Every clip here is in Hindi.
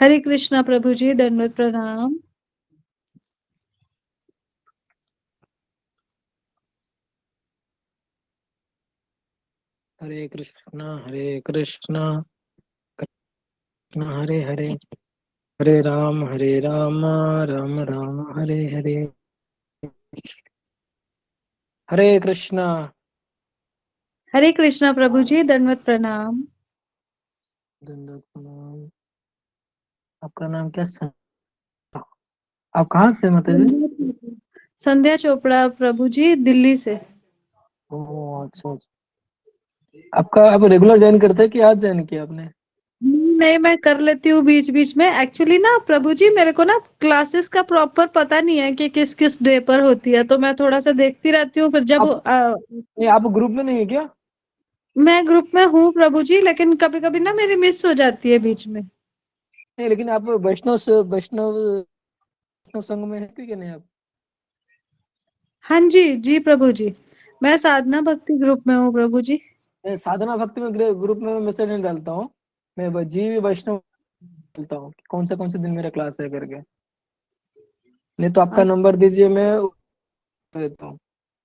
हरे कृष्णा प्रभु जी, दंडवत प्रणाम। हरे कृष्णा कृष्ण हरे हरे, हरे राम राम राम हरे हरे। हरे कृष्णा। हरे कृष्णा प्रभु जी, दंडवत प्रणाम। दंडवत प्रणाम। आपका नाम क्या आप कहाँ से माता जी? संध्या चोपड़ा प्रभु जी, दिल्ली से। ओह अच्छा अच्छा। आपका आप रेगुलर ज्वाइन करते हैं कि आज ज्वाइन किया आपने? नहीं, मैं कर लेती हूँ बीच बीच में। एक्चुअली ना प्रभु जी, मेरे को ना क्लासेस का प्रॉपर पता नहीं है कि किस किस डे पर होती है, तो मैं थोड़ा सा देखती रहती हूँ। फिर जब आप आप ग्रुप में नहीं है क्या? मैं ग्रुप में हूँ प्रभु जी, लेकिन कभी कभी ना मेरी मिस हो जाती है बीच में। नहीं, लेकिन आप वैष्णव संघ में है कि नहीं आप? हाँ जी, जी प्रभु जी, मैं साधना भक्ति ग्रुप में हूँ प्रभु जी। मैं साधना भक्ति में ग्रुप में मैसेज नहीं डालता हूँ। मैं जीव वैष्णव डालता हूँ कि कौन से दिन मेरा क्लास है करके। नहीं तो आपका नंबर दीजिए, मैं देता हूँ,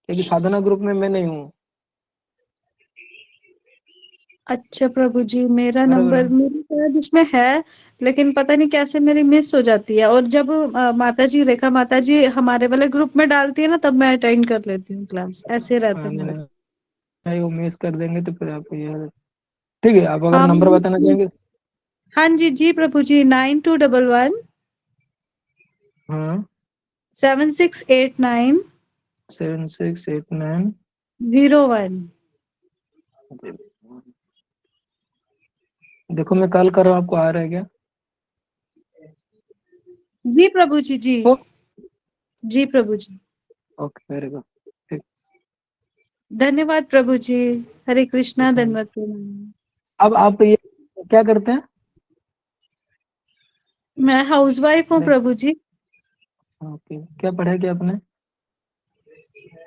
क्योंकि साधना ग्रुप में मैं नहीं हूँ। अच्छा प्रभु जी, मेरा बराबर नंबर है। मेरे शायद इसमें है, लेकिन पता नहीं कैसे मेरी मिस हो जाती है। और जब माता जी, रेखा माता जी हमारे वाले ग्रुप में डालती है ना, तब मैं अटेंड कर लेती हूँ क्लास। ऐसे रहता है नहीं मेरा। नहीं नहीं, वो मिस कर देंगे तो फिर आपको ये ठीक है। आप अगर हाँ नंबर बताना चाहेंगे? हाँ जी, जी प्रभु जी, 9211 हाँ, 7689 7689। 01। देखो मैं कॉल कर रहा हूँ, आपको आ रहा है क्या? जी प्रभु जी, जी तो जी प्रभु जी। Okay, very good. ठीक। धन्यवाद प्रभु जी। हरे कृष्णा, कृष्ण। धन्यवाद प्रणाम। अब आप ये क्या करते हैं? मैं हाउस वाइफ हूँ नहीं, प्रभु जी। ओके, क्या पढ़ा क्या आपने?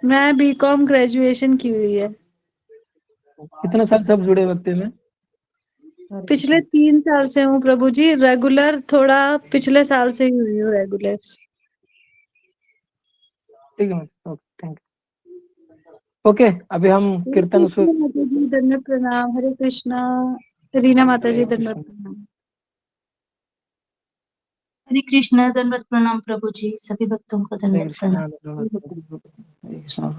मैं बीकॉम ग्रेजुएशन की हुई है। कितने साल से आप जुड़े वक्त में? पिछले 3 साल से हूँ प्रभु जी, रेगुलर थोड़ा पिछले साल से ही हुई हूँ रेगुलर। ठीक है, ओके, थैंक यू। ओके, अभी हम हरे कीर्तन कृष्ण माता जी, दंडवत प्रणाम। हरे कृष्णा। रीना माता जी, हरे दंडवत कृष्ण। प्रणाम। हरे कृष्णा, दंडवत प्रणाम प्रभु जी। सभी भक्तों को हरे दंडवत प्रणाम। कृष्ण। हरे कृष्ण।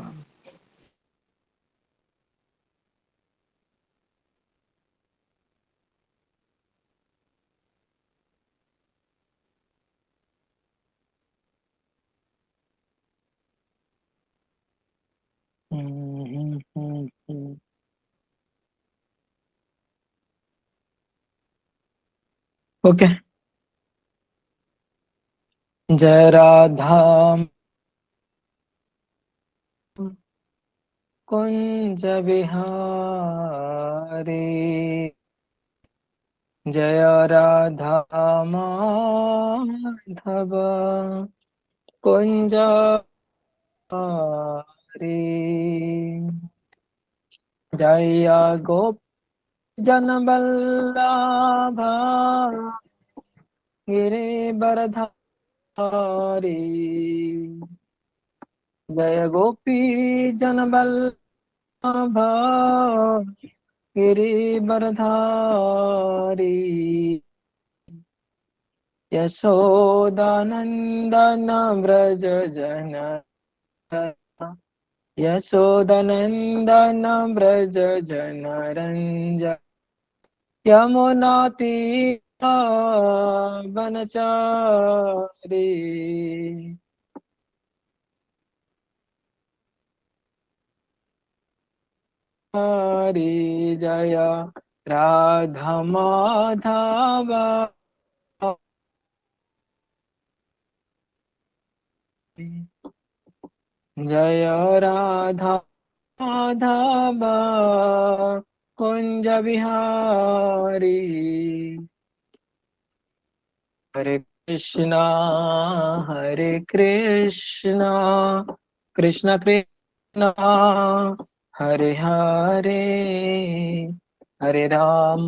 ओके। जय राधा कुंज बिहारी, जय राधा माधव कुंज बिहारी, जय गोप जन वल्लभ गिरिवरधारी, जय गोपी जन वल्लभ गिरिवरधारी, यशोदानंदन व्रज जन, यशोदानंदन व्रज जन रंजन, यमुना तीरा वनचारी, हरि जय राधा माधव, जय राधा माधव कुंज बिहारी, हरे कृष्णा कृष्ण कृष्ण हरे हरे, हरे राम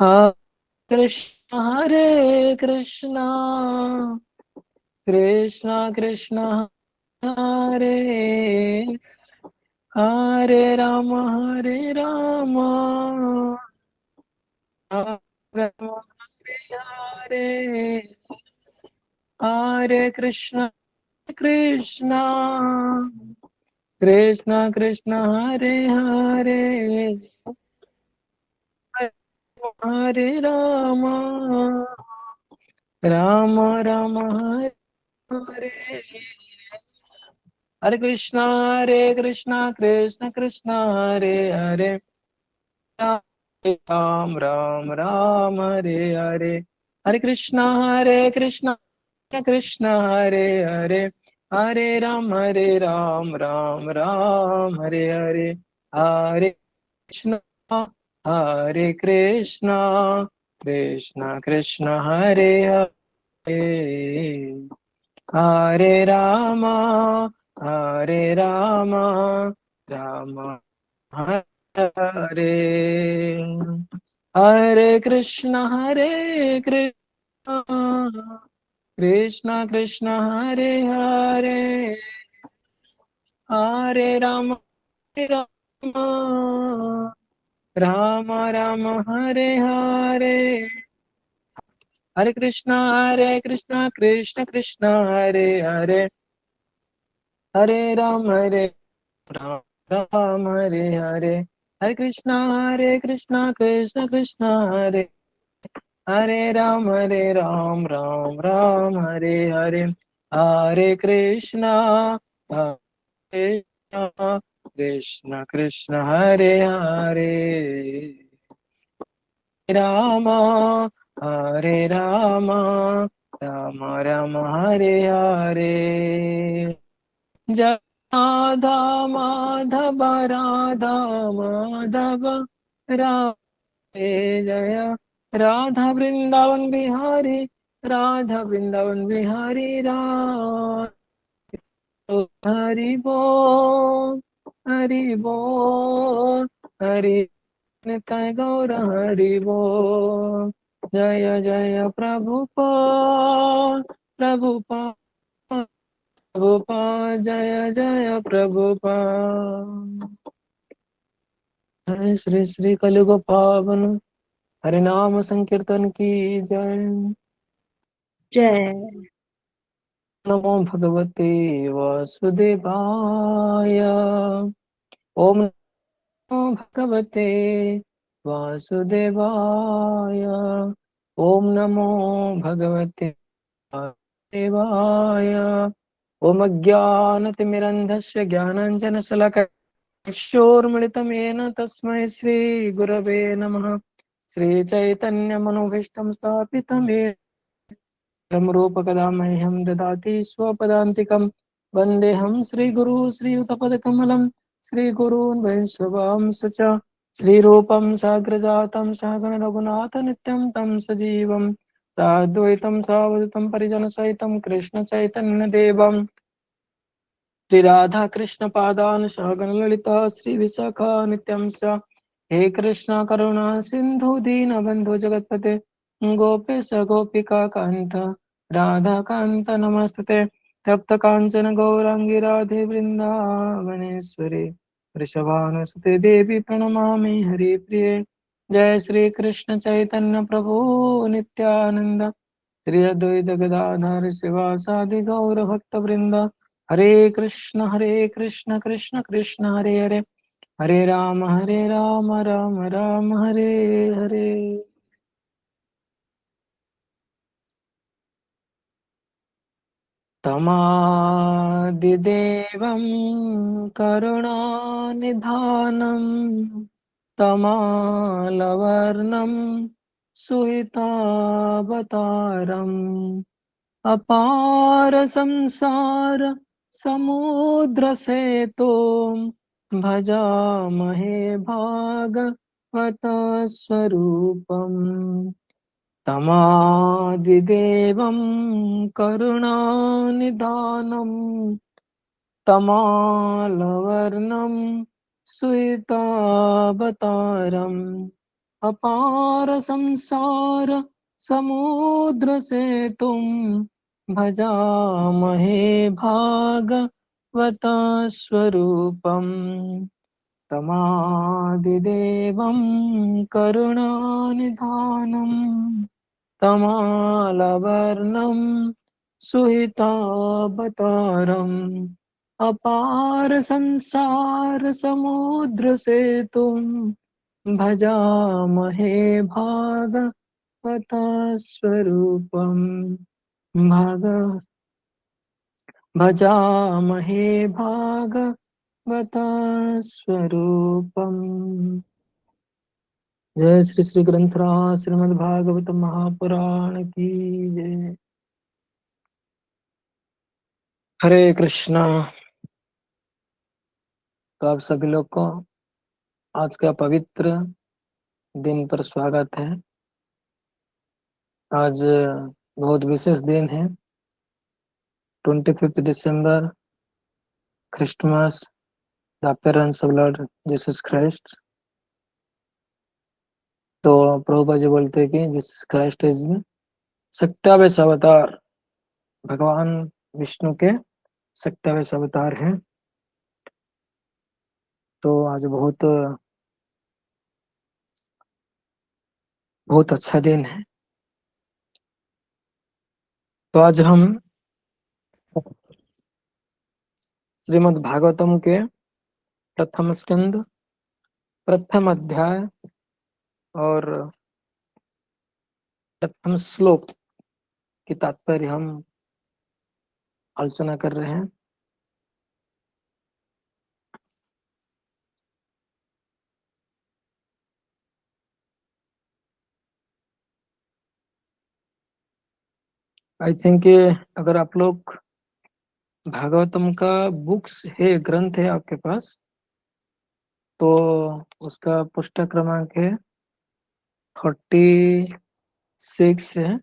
हरे कृष्णा कृष्णा कृष्णा हरे हरे राम हरे राम राम हरे हरे कृष्णा कृष्णा कृष्णा कृष्णा हरे हरे हरे राम राम राम हरे हरे हरे कृष्णा कृष्णा कृष्णा हरे हरे राम राम राम हरे हरे हरे कृष्णा कृष्णा कृष्णा हरे हरे हरे राम राम राम हरे हरे हरे कृष्णा कृष्णा कृष्णा हरे हरे हरे राम राम हरे हरे कृष्णा कृष्णा कृष्णा हरे हरे हरे राम राम राम हरे हरे हरे कृष्णा कृष्णा कृष्णा हरे हरे हरे राम राम राम हरे हरे हरे कृष्णा कृष्णा कृष्णा हरे हरे राम राम राम हरे हरे हरे कृष्णा कृष्णा कृष्णा हरे हरे राम राम राम हरे हरे जय राधा माधव राधा माधव राधे जय राधा वृंदावन बिहारी राधा वृंदावन बिहारी राधा हरि बोल हरि बोल हरि निताय गौर हरि बोल जय जय प्रभुपाद प्रभुपाद प्रभुपाद जय जय प्रभुपाद जय श्री श्री कलियुग पावन हरि नाम संकीर्तन की जय जय। नमो भगवते वासुदेवाय ओम नमो भगवते वासुदेवाय ओम नमो भगवते वासुदेवाय ओम अज्ञानतिमिरन्धस्य ज्ञानाञ्जनशलाकया चक्षुर्मिलितं तस्मै श्रीगुरवे नमः श्रीचैतन्यमनोभीष्टं स्थापितं येन रूपकदा मह्यं ददाति स्वपदान्तिकं वन्देऽहं श्रीगुरु श्रीयुतपदकमलं श्रीगुरून् वैष्णवांश्च च श्रीरूपं साग्रजातं सहगणरघुनाथनित्यं तं सजीवं साद्वैतं सावधूतं परिजनसहितं कृष्णचैतन्यदेवं श्रीराधा कृष्ण पादान सहगण ललिता श्री विशाखा नित्यं च हे कृष्ण करुणा सिंधु दीन बंधु जगतपते गोपेश गोपिका कांत राधा कांत नमस्ते तप्त कांचन गौरांगी राधे वृंदावनेश्वरी वृषभानुसुते देवी प्रणमामि हरिप्रिये जय श्री कृष्ण चैतन्य प्रभु नित्यानंद श्री अद्वैत गदाधर शिवासादि गौर भक्त वृंद हरे कृष्ण कृष्ण कृष्ण हरे हरे हरे राम राम राम हरे हरे तमादिदेवं करुणानिधानं तमालवर्णं सुहितावतारम् अपार संसार समुद्र सेतु भजामहे भागवत स्वरूपम् तमादिदेवं करुणानिधानं तमालवर्णं सुहितावतारम् अपार संसार समुद्र से तुम भजामहे भागवता स्वरूपम तमादिदेवं करुणानिधानं तमालवर्णं सुहितावतारम् अपार संसार समुद्र से तुम भजामहे भागवता स्वरूपम भाग भजामहे भागवता स्वरूपम। जय श्री श्री ग्रंथराज श्रीमद् भागवत महापुराण की जय। हरे कृष्णा। तो आप सभी लोग को आज का पवित्र दिन पर स्वागत है। आज बहुत विशेष दिन है, 25 दिसंबर, Christmas, the appearance of Lord Jesus Christ. तो प्रभुपाद जी बोलते हैं कि जीसस क्राइस्ट इज सत्यावेश अवतार, भगवान विष्णु के सत्यावेश अवतार हैं। तो आज बहुत अच्छा दिन है। तो आज हम श्रीमद् भागवतम के प्रथम स्कंद, प्रथम अध्याय और प्रथम श्लोक की तात्पर्य हम आलोचना कर रहे हैं। आई थिंक अगर आप लोग भागवतम का बुक्स है, ग्रंथ है आपके पास, तो उसका पुस्तक क्रमांक है 36 है।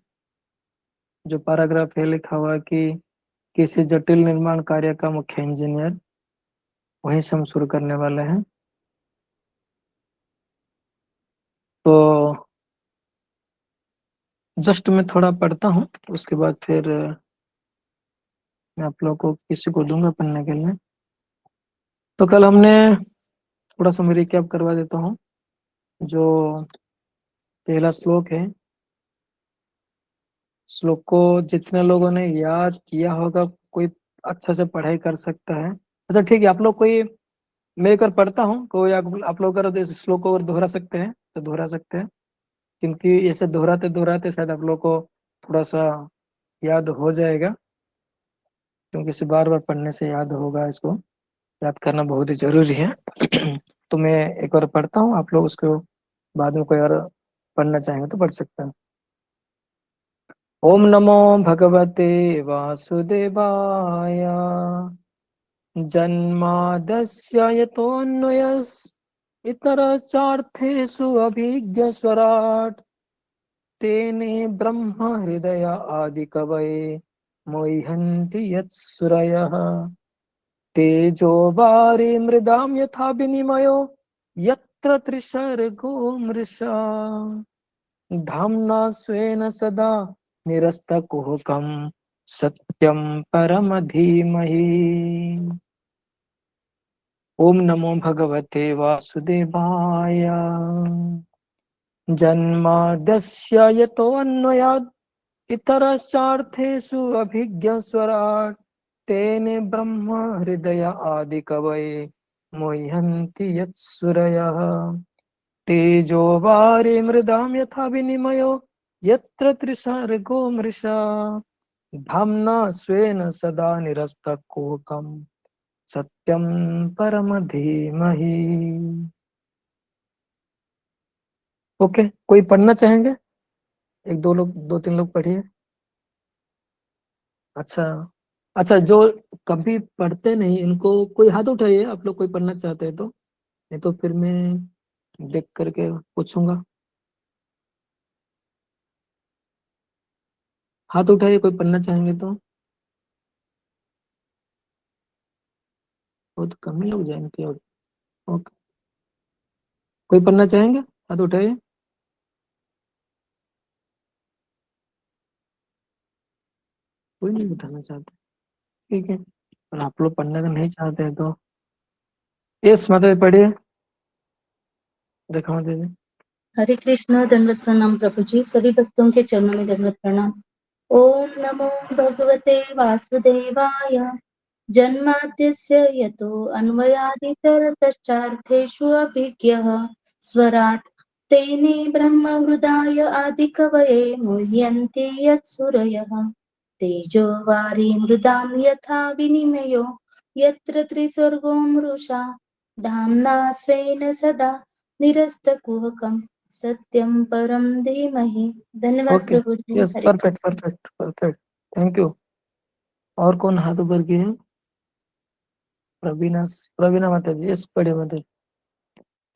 जो पैराग्राफ है लिखा हुआ कि किसी जटिल निर्माण कार्य का मुख्य इंजीनियर, वहीं से हम शुरू करने वाले हैं। तो जस्ट मैं थोड़ा पढ़ता हूँ, उसके बाद फिर मैं आप लोग को किसी को दूंगा पढ़ने के लिए। तो कल हमने थोड़ा सा मैं रिकैप करवा देता हूँ। जो पहला श्लोक है, श्लोक को जितने लोगों ने याद किया होगा, कोई अच्छा से पढ़ाई कर सकता है। अच्छा ठीक है, आप लोग कोई, मैं एक बार पढ़ता हूँ, कोई आप लोग अगर इस श्लोक को अगर दोहरा सकते हैं तो दोहरा सकते हैं, क्योंकि ऐसे दोहराते दोहराते शायद आप लोग को थोड़ा सा याद हो जाएगा, क्योंकि इसे बार बार पढ़ने से याद होगा। इसको याद करना बहुत ही जरूरी है। तो मैं एक बार पढ़ता हूँ, आप लोग उसको बाद में कोई और पढ़ना चाहेंगे तो पढ़ सकते हैं। ओम नमो भगवते वासुदेवाय जन्मादस्य यतोऽन्वयस् इतरचार्थेषु अभिज्ञस्वराट् तेने ब्रह्म हृदय आदिकवये मोह्यन्ति यत्सुरयः तेजो वारि मृदां यथा विनिमयो यत्र त्रिसर्गो मृषा धाम्ना स्वेन सदा निरस्तकुहकं सत्यं परम धीमहि। ओम नमो भगवते वासुदेवाय जन्माद्यस्य यतोऽन्वयात् इतरश्चार्थेषु अभिज्ञस्वराट् तेने ब्रह्म हृदय आदिकवये मोह्यन्ति यत्सुरयः तेजो वारि मृदां यथा विनिमयो यत्र त्रिसर्गो मृषा धाम्ना स्वेन सदा निरस्तकुहकं सत्यं परम धीमहि। ओके, कोई पढ़ना चाहेंगे? एक दो लोग, दो तीन लोग पढ़िए। अच्छा अच्छा, जो कभी पढ़ते नहीं, इनको कोई हाथ उठाइए, आप लोग कोई पढ़ना चाहते हैं तो, नहीं तो फिर मैं देख करके पूछूंगा। हाथ उठाइए, कोई पढ़ना चाहेंगे तो। बहुत कम ही लोग जाएंगे। ओके, कोई पढ़ना चाहेंगे? हाथ उठाइए। कोई नहीं बिठाना चाहते, ठीक है, और आप लोग पढ़ने का नहीं चाहते हैं तो यस माता जी पढ़िए, रेखा माता जी। हरे कृष्ण, दंडवत प्रणाम प्रभु जी, सभी भक्तों के चरणों में दंडवत प्रणाम। ओम नमो भगवते वासुदेवाय। जन्माद्यस्य यतो अन्वयादितरतश्चार्थेषु अभिज्ञः स्वराट् तेने ब्रह्महृदाय आदिकवये मुह्यन्ति यत्सुरयः। तेजो वारी मृदां यथा विनिमयो यत्र त्रिसर्गो मृषा धाम्ना स्वेन सदा निरस्तकुहकं सत्यं परं धीमहि। धन्यवाद ओके, प्रभु जी। यस, हरे perfect perfect perfect, thank you. और कौन हाथ ऊपर की है? प्रवीणा, प्रवीणा माता जी, यस पढ़िए माता जी।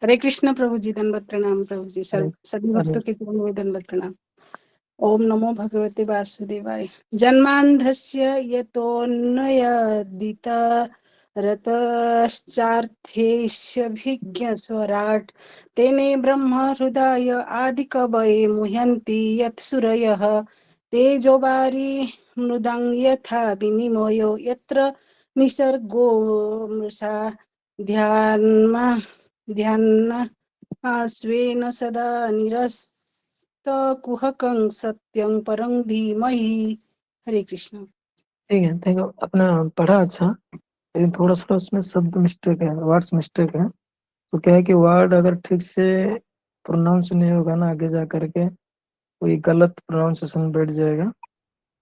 हरे कृष्ण प्रभु जी, दंडवत प्रणाम प्रभु जी, अरे सभी अरे भक्तों के चरणों में दंडवत प्रणाम। ओम नमो भगवते वासुदेवाय। जन्मांधस्य यतोऽन्वयादित रतश्चार्थेष्यभिज्ञ स्वराट् तेने ब्रह्म हृदय आदिकवये मुह्यन्ति यत्सुरयः। तेजो वारी मृदं यथा विनिमयो यत्र निसर्गो मृषा ध्यानमा ध्यान स्वेन सदा निरस्तकुहकं सत्यं परं धीमहि। हरे कृष्ण। ठीक है, थैंक यू। अपना पढ़ा अच्छा, लेकिन थोड़ा सा उसमें शब्द मिस्टेक है, वर्ड्स मिस्टेक है। तो क्या है कि वर्ड अगर ठीक से प्रोनाउंस नहीं होगा ना, आगे जा करके कोई गलत प्रोनाउंसिएशन बैठ जाएगा,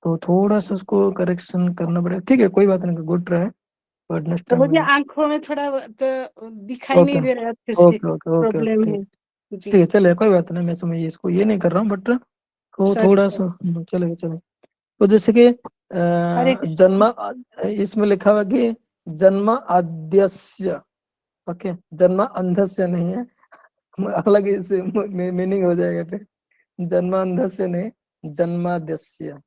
तो थोड़ा सा उसको करेक्शन करना पड़ेगा। ठीक है, कोई बात नहीं, गुड ट्राई, बट नेक्स्ट तो टाइम मुझे में। आंखों में थोड़ा दिखाई ओके नहीं दे रहा अच्छे से, okay okay okay problem okay, है ठीक जी। है, चलिए कोई बात नहीं, मैं समझिए इसको, ये नहीं कर रहा हूँ, बट तो सॉरी थोड़ा सर। सा चलेगा चलेगा। तो जैसे कि हरे कृष्ण। जन्म, इसमें लिखा हुआ कि जन्म आद्यस्य, ओके, जन्म अंधस्य नहीं है, अलग इसे मीनिंग हो जाएगा फिर, जन्म अंधस्य नहीं, जन्माद्यस्य।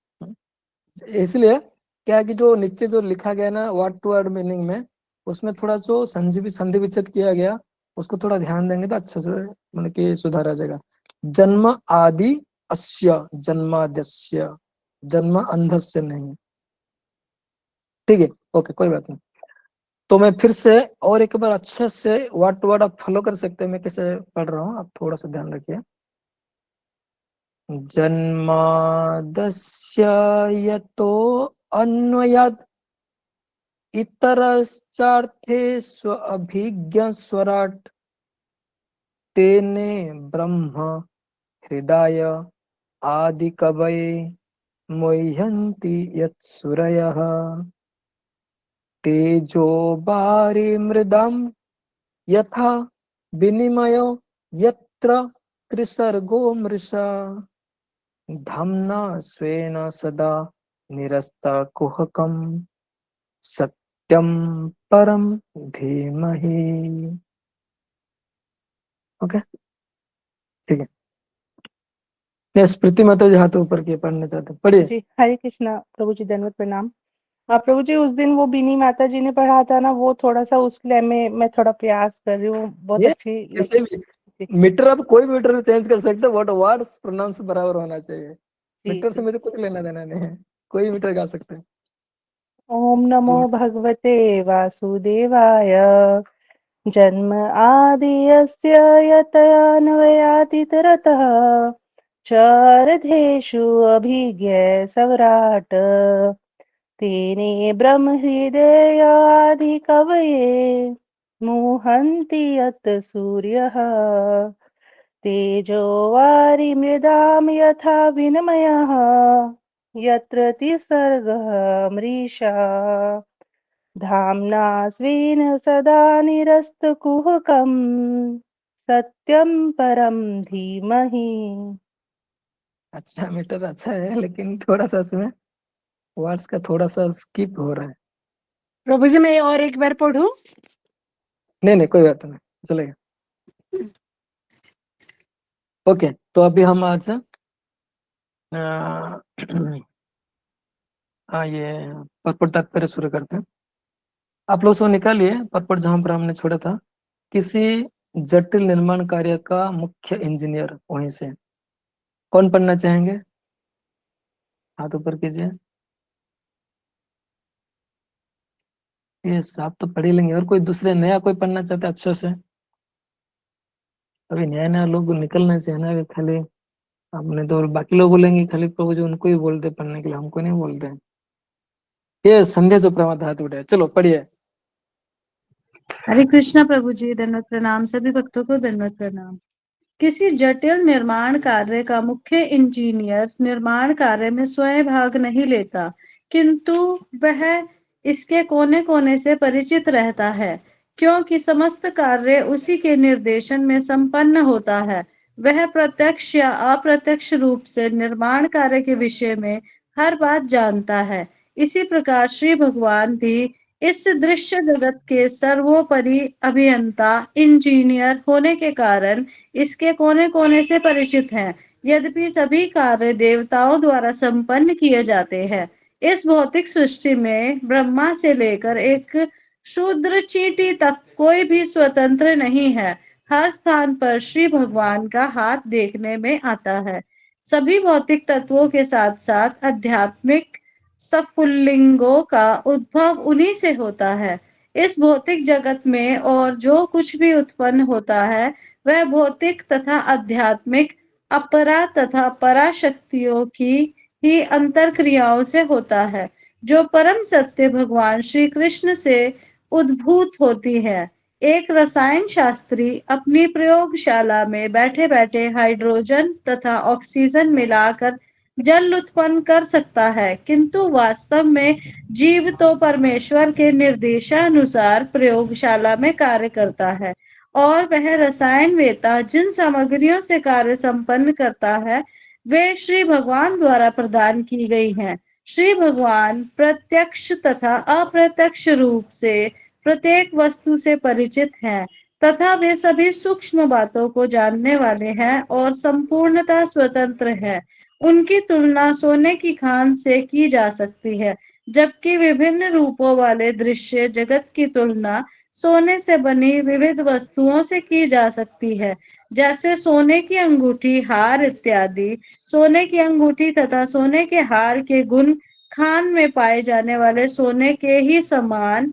इसलिए क्या है कि जो नीचे जो लिखा गया ना वर्ड टू वर्ड मीनिंग में, उसमें थोड़ा जो संधि विच्छेद किया गया, उसको थोड़ा ध्यान देंगे तो अच्छे से मतलब कि सुधार आ जाएगा। जन्म आदि अस्य, जन्माद्यस्य, जन्म अंधस्य नहीं, ठीक है, ओके, कोई बात नहीं। तो मैं फिर से और एक बार अच्छे से वर्ड टू वर्ड आप फॉलो कर सकते हैं, मैं कैसे पढ़ रहा हूँ, आप थोड़ा सा ध्यान रखिए। जन्मादस्य यतो अन्वयात् इतरश्चार्थे अभिज्ञ स्वराट तेने ब्रह्म हृदय आदि कवये मुह्यन्ति यत्सुरयः। तेजो वारि मृदं यथा विनिमयो यत्र त्रिसर्गो मृषा धाम्ना स्वेन सदा निरस्तकुहकं सत्यं परं धीमहि। ओके, ठीक है। यस, प्रीति माता जी हाथ ऊपर किए, पढ़ना चाहते हैं, पढ़िए। जी, हरे कृष्णा प्रभु जी, दंडवत प्रणाम। प्रभु जी, उस दिन वो बिनी माता जी ने पढ़ा था ना, वो थोड़ा सा उस लिए मैं थोड़ा प्रयास कर रही हूँ, बहुत ये अच्छी कैसे लगी। भी जी मीटर, आप कोई भी मीटर चेंज कर सकते हो, बट वर्ड्स प्रोनाउंस बराबर होना चाहिए। जी मीटर से जी। मुझे कुछ लेना देना नहीं है, कोई मीटर गा सकते हैं। ओम नमो जो मीटर, भगवते वासुदेवाय। जन्म आदि यस्य यतयान्वयादितरतः चारधेषु अभिज्ञ सवराट तेने ब्रह्म हृदयादिकवये मुहन्ति यत् सूर्यः। तेजो वारिमृदां यथा विनिमयः यत्र तिसर्गः मृषा धाम्ना स्वेन सदा निरस्तकुहकं सत्यं परं धीमहि। अच्छा मीटर अच्छा है, लेकिन थोड़ा सा इसमें वर्ड्स का थोड़ा सा स्किप हो रहा है। प्रभु जी, मैं और एक बार पढ़ूं? नहीं नहीं, कोई बात नहीं, चलेगा। ओके, तो अभी हम आज ये पद तात्पर्य शुरू करते हैं। आप लोग सब निकालिए पद जहां पर हमने छोड़ा था। किसी जटिल निर्माण कार्य का मुख्य इंजीनियर, वहीं से कौन पढ़ना चाहेंगे, हाथ ऊपर कीजिए। यस, आप तो पढ़ ही लेंगे। और कोई दूसरे नया कोई पढ़ना चाहते हैं अच्छे से? अभी नया नया लोग निकलना चाहिए ना, कि खाली आपने तो बाकी लोग बोलेंगे खाली प्रभु जी उनको ही बोलते पढ़ने के लिए, हमको नहीं बोलते हैं। ये संध्या सुप्रभात हाथ उठाए, चलो पढ़िए। हरे कृष्णा प्रभु जी, दंडवत प्रणाम। सभी भक्तों को दंडवत प्रणाम। किसी जटिल निर्माण कार्य का मुख्य इंजीनियर निर्माण कार्य में स्वयं भाग नहीं लेता, किंतु वह इसके कोने कोने से परिचित रहता है, क्योंकि समस्त कार्य उसी के निर्देशन में संपन्न होता है। वह प्रत्यक्ष या अप्रत्यक्ष रूप से निर्माण कार्य के विषय में हर बात जानता है। इसी प्रकार श्री भगवान भी इस दृश्य जगत के सर्वोपरि अभियंता इंजीनियर होने के कारण इसके कोने कोने से परिचित हैं। यद्यपि सभी कार्य देवताओं द्वारा संपन्न किए जाते हैं, इस भौतिक सृष्टि में ब्रह्मा से लेकर एक शूद्र चींटी तक कोई भी स्वतंत्र नहीं है। हर स्थान पर श्री भगवान का हाथ देखने में आता है। सभी भौतिक तत्वों के साथ साथ आध्यात्मिक सफुल्लिंगों का उद्भव उन्हीं से होता है। इस भौतिक जगत में और जो कुछ भी उत्पन्न होता है वह भौतिक तथा आध्यात्मिक अपरा तथा पराशक्तियों की ही अंतर क्रियाओं से होता है, जो परम सत्य भगवान श्री कृष्ण से उद्भूत होती है। एक रसायन शास्त्री अपनी प्रयोगशाला में बैठे बैठे हाइड्रोजन तथा ऑक्सीजन मिलाकर जल उत्पन्न कर सकता है, किंतु वास्तव में जीव तो परमेश्वर के निर्देशानुसार प्रयोगशाला में कार्य करता है, और वह रसायन वेता जिन सामग्रियों से कार्य संपन्न करता है वे श्री भगवान द्वारा प्रदान की गई हैं। श्री भगवान प्रत्यक्ष तथा अप्रत्यक्ष रूप से प्रत्येक वस्तु से परिचित हैं तथा वे सभी सूक्ष्म बातों को जानने वाले हैं और संपूर्णतः स्वतंत्र हैं। उनकी तुलना सोने की खान से की जा सकती है, जबकि विभिन्न रूपों वाले दृश्य जगत की तुलना सोने से बनी विविध वस्तुओं से की जा सकती है, जैसे सोने की अंगूठी, हार इत्यादि। सोने की अंगूठी तथा सोने के हार के गुण खान में पाए जाने वाले सोने के ही समान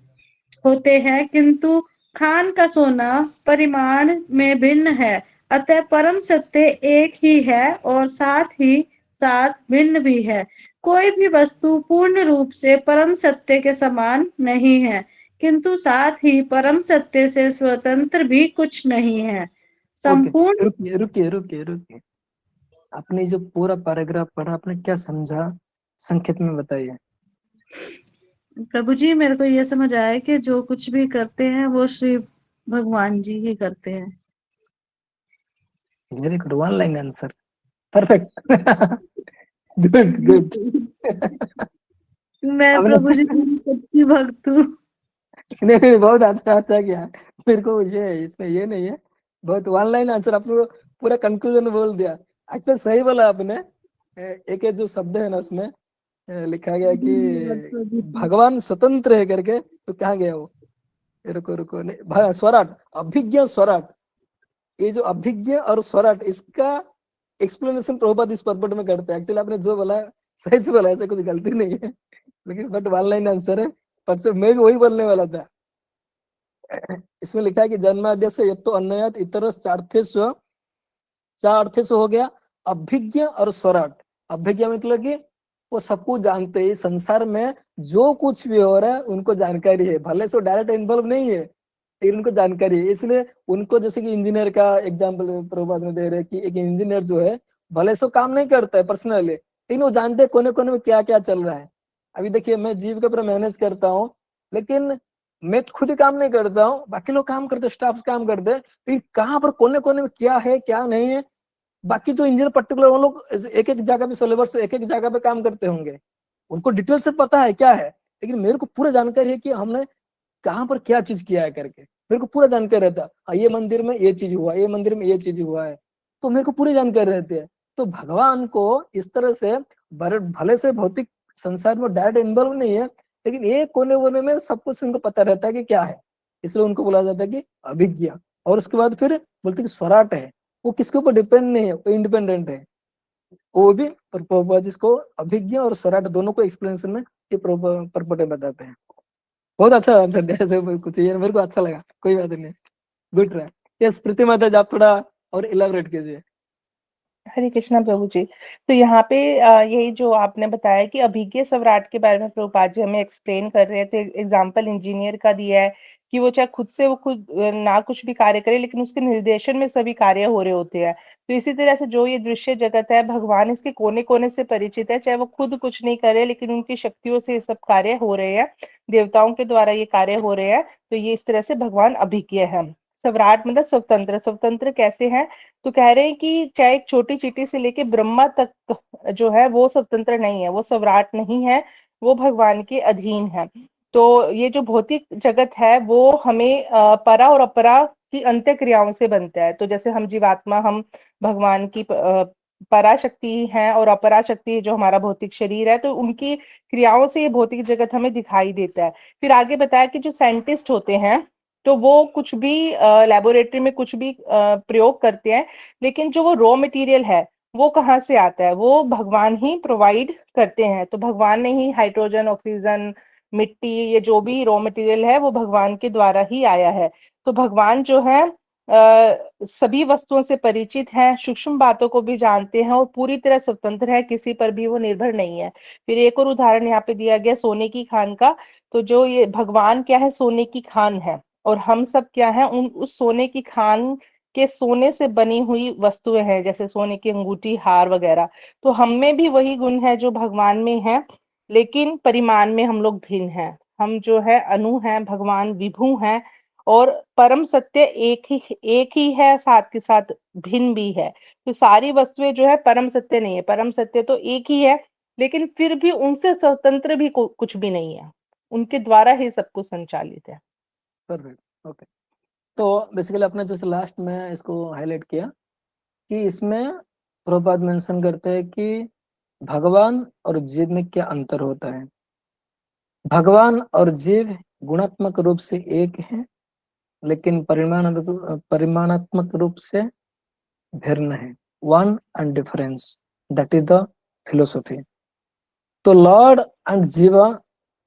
होते हैं, किंतु खान का सोना परिमाण में भिन्न है। अतः परम सत्य एक ही है और साथ ही साथ भिन्न भी है। कोई भी वस्तु पूर्ण रूप से परम सत्य के समान नहीं है, किंतु साथ ही परम सत्य से स्वतंत्र भी कुछ नहीं है। ओके, संपूर्ण रुकिए रुकिए रुकिए रुकिए। आपने जो पूरा पैराग्राफ पढ़ा, आपने क्या समझा, संक्षेप में बताइए। प्रभु जी, मेरे को ये समझ आया कि जो कुछ भी करते हैं वो श्री भगवान जी ही करते हैं। Very good, one line answer, perfect. Good good. मैं प्रभु जी की सच्ची भक्त हूँ। नहीं, बहुत अच्छा अच्छा किया। मेरे को ये इसमें ये नहीं है, बहुत वन लाइन आंसर, आपने पूरा कंक्लूजन बोल दिया। एक्चुअली सही बोला आपने। एक एक जो शब्द है ना उसमें लिखा गया कि भगवान स्वतंत्र है करके, तो कहाँ गया वो? रुको रुको, नहीं, स्वराट, अभिज्ञ स्वराट। ये जो अभिज्ञ और स्वराट, इसका एक्सप्लेनेशन प्रभुपाद इस परपट में करते हैं। एक्चुअली आपने जो बोला सही से बोला, ऐसा कुछ गलती नहीं है, लेकिन बट वन लाइन आंसर है। पर से मैं भी वही बोलने वाला था। इसमें लिखा है कि जन्माद्य से यत्तो अन्नयात इतर चार्थेषु हो गया अभिज्ञ और स्वराट। अभिज्ञ मतलब कि वो सब कुछ जानते हैं, संसार में जो कुछ भी हो रहा है उनको जानकारी है, भले से डायरेक्ट इन्वॉल्व नहीं है लेकिन उनको जानकारी है। इसलिए उनको, जैसे कि इंजीनियर का एग्जाम्पल प्रभुपाद में दे रहे कि एक इंजीनियर जो है भले से काम नहीं करता है पर्सनली, लेकिन वो जानते हैं कोने कोने में क्या क्या चल रहा है। अभी देखिए, मैं जीव के ऊपर मैनेज करता हूँ, लेकिन मैं खुद ही काम नहीं करता हूँ, बाकी लोग काम करते, स्टाफ काम करते हैं, लेकिन कहाँ पर कोने कोने में क्या है क्या नहीं है, बाकी जो इंजीनियर पर्टिकुलर वो लोग एक एक जगह पे सिलेबस एक एक जगह पे काम करते होंगे, उनको डिटेल से पता है क्या है, लेकिन मेरे को पूरा जानकारी है कि हमने कहाँ पर क्या चीज किया है करके। मेरे को पूरा जानकारी रहता है, ये मंदिर में ये चीज हुआ, ये मंदिर में ये चीज हुआ है, तो मेरे को पूरी जानकारी रहती है। तो भगवान को इस तरह से भले से भौतिक संसार में डायरेक्ट इन्वॉल्व नहीं है, लेकिन एक कोने कोने में सब कुछ उनको पता रहता है कि क्या है, इसलिए उनको बोला जाता है कि अभिज्ञ। और उसके बाद फिर बोलते कि स्वराट है, वो किसके ऊपर डिपेंड नहीं है, वो इंडिपेंडेंट है। वो भी प्रभुपाद जिसको अभिज्ञ और स्वराट दोनों को एक्सप्लेनेशन में ये प्रभुपाद बताते हैं। बहुत अच्छा आंसर दिया, ऐसे कुछ ये मेरे को अच्छा लगा, कोई बात नहीं, गुड ट्राई। यस प्रीति माता जी, आप थोड़ा और इलाबोरेट कीजिए। हरे कृष्णा प्रभु जी। तो यहाँ पे यही जो आपने बताया कि अभिज्ञ सम्राट के बारे में प्रभुपाद जी हमें एक्सप्लेन कर रहे थे। एग्जाम्पल इंजीनियर का दिया है कि वो चाहे खुद से वो खुद ना कुछ भी कार्य करे, लेकिन उसके निर्देशन में सभी कार्य हो रहे होते हैं। तो इसी तरह से जो ये दृश्य जगत है, भगवान इसके कोने कोने से परिचित है, चाहे वो खुद कुछ नहीं करे, लेकिन उनकी शक्तियों से ये सब कार्य हो रहे हैं, देवताओं के द्वारा ये कार्य हो रहे हैं। तो ये इस तरह से भगवान अभिज्ञ है। सम्राट मतलब स्वतंत्र। स्वतंत्र कैसे है? तो कह रहे हैं कि चाहे एक छोटी चींटी से लेके ब्रह्मा तक जो है वो स्वतंत्र नहीं है, वो सम्राट नहीं है, वो भगवान के अधीन है। तो ये जो भौतिक जगत है वो हमें परा और अपरा की अंत्य क्रियाओं से बनता है। तो जैसे हम जीवात्मा, हम भगवान की पराशक्ति है और अपराशक्ति जो हमारा भौतिक शरीर है, तो उनकी क्रियाओं से ये भौतिक जगत हमें दिखाई देता है। फिर आगे बताया कि जो साइंटिस्ट होते हैं तो वो कुछ भी लेबोरेटरी में कुछ भी प्रयोग करते हैं, लेकिन जो वो रॉ मटेरियल है वो कहाँ से आता है? वो भगवान ही प्रोवाइड करते हैं। तो भगवान ने ही हाइड्रोजन, ऑक्सीजन, मिट्टी, ये जो भी रॉ मटेरियल है वो भगवान के द्वारा ही आया है। तो भगवान जो है सभी वस्तुओं से परिचित हैं, सूक्ष्म बातों को भी जानते हैं और पूरी तरह स्वतंत्र है, किसी पर भी वो निर्भर नहीं है। फिर एक और उदाहरण यहाँ पे दिया गया सोने की खान का। तो जो ये भगवान क्या है? सोने की खान है, और हम सब क्या है? उस सोने की खान के सोने से बनी हुई वस्तुएं हैं, जैसे सोने की अंगूठी, हार वगैरह। तो हम में भी वही गुण है जो भगवान में है, लेकिन परिमाण में हम लोग भिन्न हैं। हम जो है अणु हैं, भगवान विभु हैं, और परम सत्य एक ही है, साथ के साथ भिन्न भी है। तो सारी वस्तुएं जो है परम सत्य नहीं है, परम सत्य तो एक ही है, लेकिन फिर भी उनसे स्वतंत्र भी कुछ भी नहीं है, उनके द्वारा ही सब कुछ संचालित है। Perfect, okay. तो बेसिकली अपने जैसे लास्ट में इसको हाईलाइट किया कि इसमें प्रभुपाद मेंशन करते हैं कि भगवान और जीव में क्या अंतर होता है। भगवान और जीव गुणात्मक रूप से एक है, लेकिन परिमाणात्मक रूप से भिन्न है। One and difference, that is the philosophy. तो लॉर्ड एंड जीवा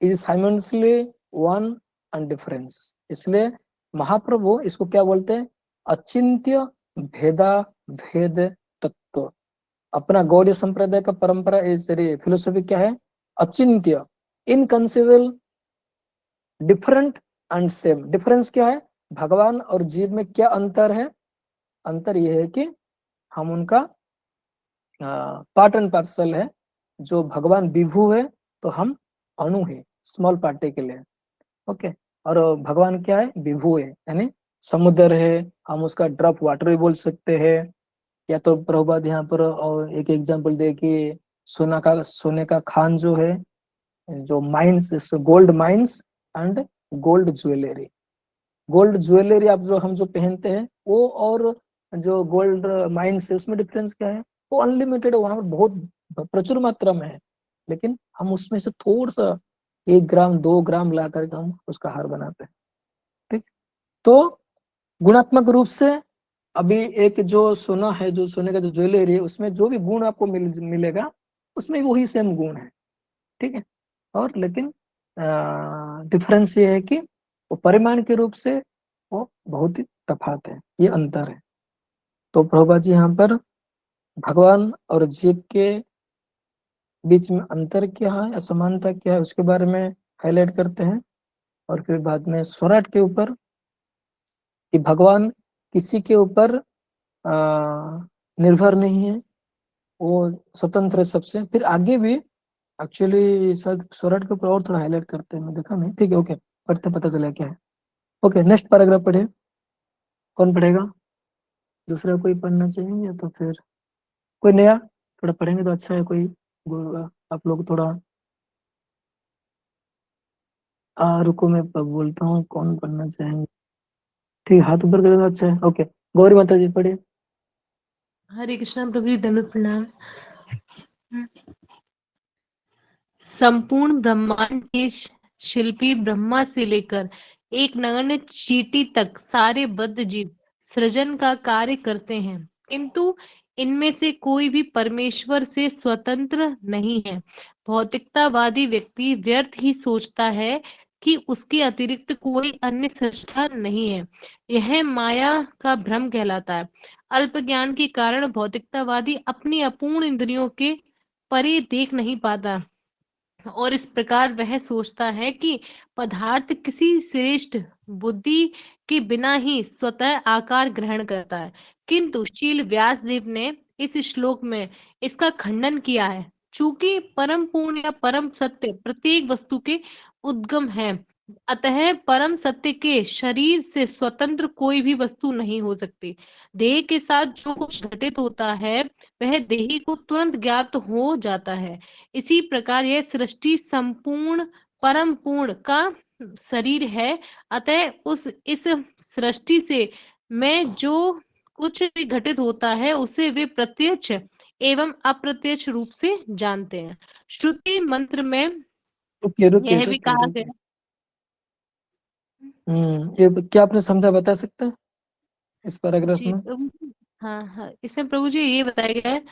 is simultaneously one and difference. इसलिए महाप्रभु इसको क्या बोलते हैं? अचिंत्य भेदा भेद तत्व। अपना गौड़ीय संप्रदाय का परंपरा फिलोसफी क्या है? अचिंत्य, inconceivable, different and same. Difference क्या है? भगवान और जीव में क्या अंतर है? अंतर यह है कि हम उनका पार्ट एंड पार्सल है। जो भगवान विभु है तो हम अणु है, स्मॉल पार्टिकल है। ओके। और भगवान क्या है? विभु है, यानी समुद्र है, हम उसका ड्रॉप वाटर भी बोल सकते हैं। या तो प्रभुपाद यहाँ पर और एक एग्जांपल दे कि सोने का खान जो है, जो mines, gold mines and gold jewellery. Gold jewellery आप जो हम जो पहनते हैं वो, और जो गोल्ड माइंस है उसमें डिफरेंस क्या है? वो अनलिमिटेड, वहां पर बहुत प्रचुर मात्रा में है, लेकिन हम उसमें से थोड़ा सा 1 ग्राम 2 ग्राम ला करके हम उसका हार बनाते हैं। ठीक। तो गुणात्मक रूप से अभी एक जो सोना है, जो सोने का जो ज्वेलरी है, उसमें जो भी गुण आपको मिलेगा उसमें वही सेम गुण है। ठीक है। और लेकिन डिफरेंस ये है कि वो परिमाण के रूप से वो बहुत ही तफात है, ये अंतर है। तो प्रभुपाद जी यहाँ पर भगवान और जीव के बीच में अंतर क्या है, असमानता क्या है, उसके बारे में हाईलाइट करते हैं। और फिर बाद में स्वराट के ऊपर कि भगवान किसी के ऊपर निर्भर नहीं है, वो स्वतंत्र है सबसे। फिर आगे भी एक्चुअली शायद स्वराट के ऊपर और थोड़ा हाईलाइट करते हैं, मैं देखा नहीं। ठीक है, ओके, पढ़ते पता चला क्या है। ओके, नेक्स्ट पैराग्राफ पढ़े। कौन पढ़ेगा? दूसरा कोई पढ़ना चाहिए या तो फिर कोई नया थोड़ा पढ़ेंगे तो अच्छा है। कोई आप लोग थोड़ा रुको, मैं बोलता हूँ कौन पढ़ना चाहेंगे। ठीक, हाथ ऊपर करेगा, अच्छा है। ओके, गौरी माता जी पढ़े। हरे कृष्णा प्रभु जी, दंडवत प्रणाम। संपूर्ण ब्रह्मांड के शिल्पी ब्रह्मा से लेकर एक नगण्य चींटी तक सारे बद्ध जीव सृजन का कार्य करते हैं, किंतु इनमें से कोई भी परमेश्वर से स्वतंत्र नहीं है। भौतिकतावादी व्यक्ति व्यर्थ ही सोचता है कि उसके अतिरिक्त कोई अन्य सृष्टा नहीं है। यह माया का भ्रम कहलाता है। अल्प ज्ञान के कारण भौतिकतावादी अपनी अपूर्ण इंद्रियों के परे देख नहीं पाता और इस प्रकार वह सोचता है कि पदार्थ किसी श्रेष्ठ बुद्धि के बिना ही स्वतः आकार ग्रहण करता है। किंतु शील व्यासदेव ने इस श्लोक में इसका खंडन किया है। चूंकि परम पूर्ण या परम सत्य प्रत्येक वस्तु के उद्गम है, अतः परम सत्य के शरीर से स्वतंत्र कोई भी वस्तु नहीं हो सकती। देह के साथ जो कुछ घटित होता है वह देही को तुरंत ज्ञात हो जाता है। इसी प्रकार यह सृष्टि संपूर्ण परम पूर्ण का शरीर है। अतः इस सृष्टि से में जो कुछ भी घटित होता है उसे वे प्रत्यक्ष एवं अप्रत्यक्ष रूप से जानते हैं। श्रुति मंत्र में रुकिए रुकिए यह भी रुकिए कहा रुकिए। गया। ये क्या आपने समझा, बता सकते हैं इस पैराग्राफ जी में? प्रभु जी। हाँ हाँ, इसमें प्रभु जी ये बताया गया है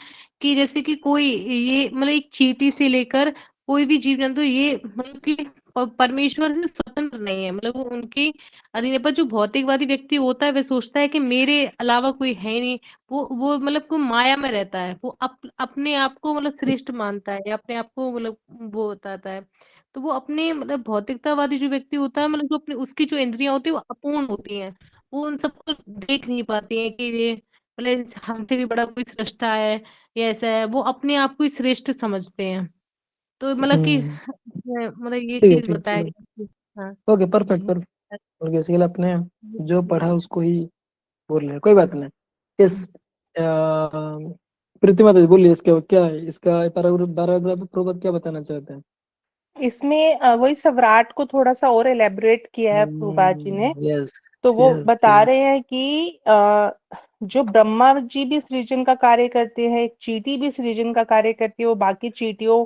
कि जैसे कि कोई ये मतलब एक चींटी से लेकर कोई भी जीव जंतु ये मतलब कि परमेश्वर से स्वतंत्र नहीं है। मतलब वो उनकी अधीन है। पर जो भौतिकवादी व्यक्ति होता है वह सोचता है कि मेरे अलावा कोई है नहीं। वो मतलब को माया में रहता है। वो अपने आप को मतलब श्रेष्ठ मानता है या अपने आप को मतलब वो बताता है। तो वो अपने मतलब भौतिकतावादी जो व्यक्ति होता है मतलब जो अपनी उसकी जो इंद्रियां होती है वो अपूर्ण होती हैं। वो उन सबको देख नहीं पाती है कि ये मतलब हमसे भी बड़ा कोई सृष्टा है या ऐसा है। वो अपने आप को ही श्रेष्ठ समझते हैं। तो मतलब कि हम्म। मतलब ये ठीक है, चीज ठीक है, बताया चलो। गया। हाँ ओके, परफेक्ट जी। परफेक्ट। और बेसिकली अपने जो पढ़ा उसको ही बोल रहे हैं, कोई बात नहीं। इस प्रीतिमा दीदी बोलिए, इसका क्या है, इसका पैराग्राफ प्रोबत क्या बताना चाहते हैं? इसमें वही सवराट को थोड़ा सा और एलेबोरेट किया है प्रभुपाद जी ने। यस तो वो यस बता रहे यस। हैं कि जो ब्रह्मा जी भी सृजन का कार्य करते हैं, एक चींटी भी सृजन का कार्य करती है, वो बाकी चींटियों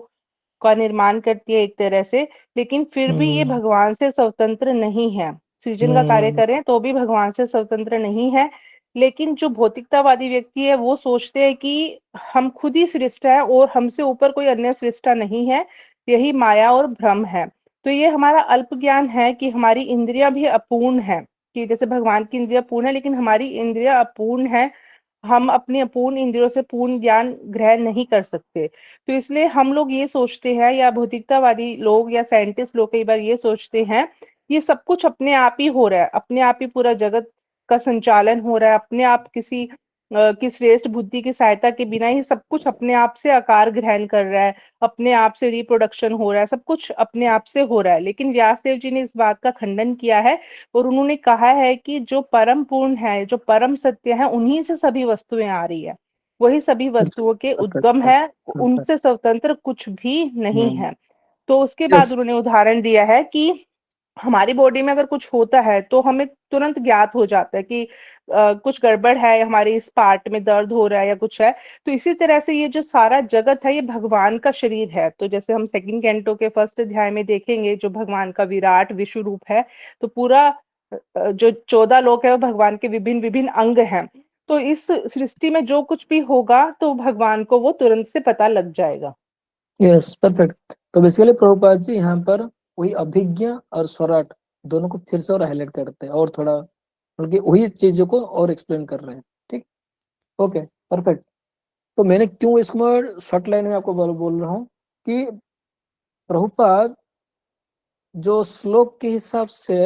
का निर्माण करती है एक तरह से, लेकिन फिर भी ये हम्म भगवान से स्वतंत्र नहीं है। सृजन का कार्य हम्म करें तो भी भगवान से स्वतंत्र नहीं है। लेकिन जो भौतिकतावादी व्यक्ति है वो सोचते हैं कि हम खुद ही सृष्टा है और हमसे ऊपर कोई अन्य सृष्टा नहीं है। यही माया और भ्रम है। तो ये हमारा अल्प ज्ञान है कि हमारी इंद्रियां भी अपूर्ण है, कि जैसे भगवान की इंद्रियां पूर्ण है लेकिन हमारी इंद्रियां अपूर्ण है। हम अपनी अपूर्ण इंद्रियों से पूर्ण ज्ञान ग्रहण नहीं कर सकते। तो इसलिए हम लोग ये सोचते हैं, या भौतिकतावादी लोग या साइंटिस्ट लोग कई बार ये सोचते हैं, ये सब कुछ अपने आप ही हो रहा है, अपने आप ही पूरा जगत का संचालन हो रहा है, अपने आप किसी की श्रेष्ठ बुद्धि की सहायता के बिना ही सब कुछ अपने आप से आकार ग्रहण कर रहा है, अपने आप से रिप्रोडक्शन हो रहा है, सब कुछ अपने आप से हो रहा है। लेकिन व्यासदेव जी ने इस बात का खंडन किया है और उन्होंने कहा है कि जो परम पूर्ण है, जो परम सत्य है, उन्हीं से सभी वस्तुएं आ रही है, वही सभी वस्तुओं के उद्गम परफेक्ट है, परफेक्ट। उनसे स्वतंत्र कुछ भी नहीं हम्म। है। तो उसके बाद यस। उन्होंने उदाहरण दिया है कि हमारी बॉडी में अगर कुछ होता है तो हमें तुरंत ज्ञात हो जाता है कि कुछ गड़बड़ है, हमारे इस पार्ट में दर्द हो रहा है या कुछ है। तो इसी तरह से ये जो सारा जगत है ये भगवान का शरीर है। तो जैसे हम सेकंड कैंटो के फर्स्ट अध्याय में देखेंगे, जो भगवान का विराट विश्व रूप है, तो पूरा जो 14 लोक है वो भगवान के विभिन्न विभिन्न अंग हैं। तो इस सृष्टि में जो कुछ भी होगा तो भगवान को वो तुरंत से पता लग जाएगा। Yes perfect. तो बेसिकली प्रभुपाद जी यहाँ पर वही अभिज्ञ और स्वराट दोनों को फिर से और हाईलाइट करते हैं और थोड़ा बल्कि वही चीजों को और एक्सप्लेन कर रहे हैं। ठीक, ओके, परफेक्ट। तो मैंने क्यों इसको शॉर्ट लाइन में आपको बोल रहा हूँ कि प्रभुपाद जो श्लोक के हिसाब से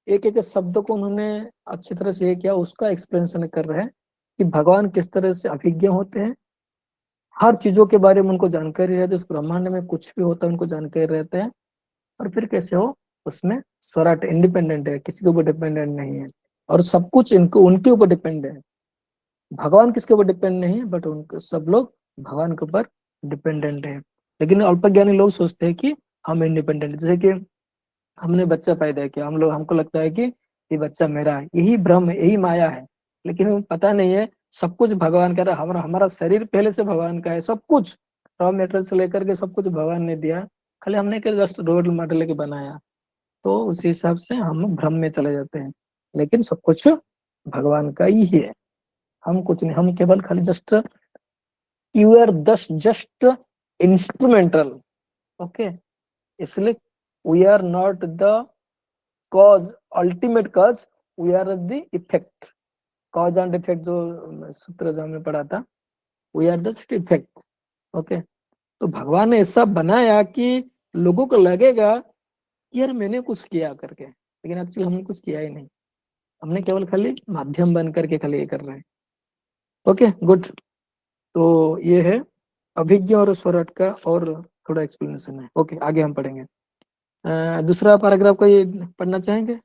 एक एक शब्द को उन्होंने अच्छी तरह से किया, उसका एक्सप्लेनेशन कर रहे हैं कि भगवान किस तरह से अभिज्ञ होते हैं, हर चीजों के बारे में उनको जानकारी रहती है, उस ब्रह्मांड में कुछ भी होता है उनको जानकारी रहते हैं। और फिर कैसे हो उसमें स्वराट इंडिपेंडेंट है, किसी के ऊपर डिपेंडेंट नहीं है, और सब कुछ इनको उनके ऊपर डिपेंड है। भगवान किसके ऊपर डिपेंड नहीं है, बट उनके सब लोग भगवान के ऊपर डिपेंडेंट है। लेकिन अल्पज्ञानी लोग सोचते हैं कि हम इंडिपेंडेंट, जैसे कि हमने बच्चा पैदा किया, हम लोग हमको लगता है कि ये बच्चा मेरा है, यही भ्रम है, यही माया है। लेकिन पता नहीं है सब कुछ भगवान का है। हमारा हमारा शरीर पहले से भगवान का है, सब कुछ रॉ मेटेरियल से लेकर के सब कुछ भगवान ने दिया, खाली हमने के जस्ट रोड मॉडल लेके बनाया। तो उसी हिसाब से हम भ्रम में चले जाते हैं, लेकिन सब कुछ भगवान का ही है। हम कुछ नहीं, हम केवल खाली just you are just instrumental. Okay, इसलिए we are not the cause, ultimate cause, we are the effect. Cause and effect जो सूत्र जो हमने पढ़ा था, we are just effect. Okay, तो भगवान ने ऐसा बनाया कि लोगों को लगेगा कि यार मैंने कुछ किया करके, लेकिन एक्चुअली हमने कुछ किया ही नहीं, हमने केवल खाली माध्यम बन करके खाली ये कर रहे हैं। ओके गुड, तो ये है अभिज्ञ और स्वराट का और थोड़ा एक्सप्लेनेशन है। ओके आगे हम पढ़ेंगे। दूसरा पैराग्राफ को ये पढ़ना चाहेंगे?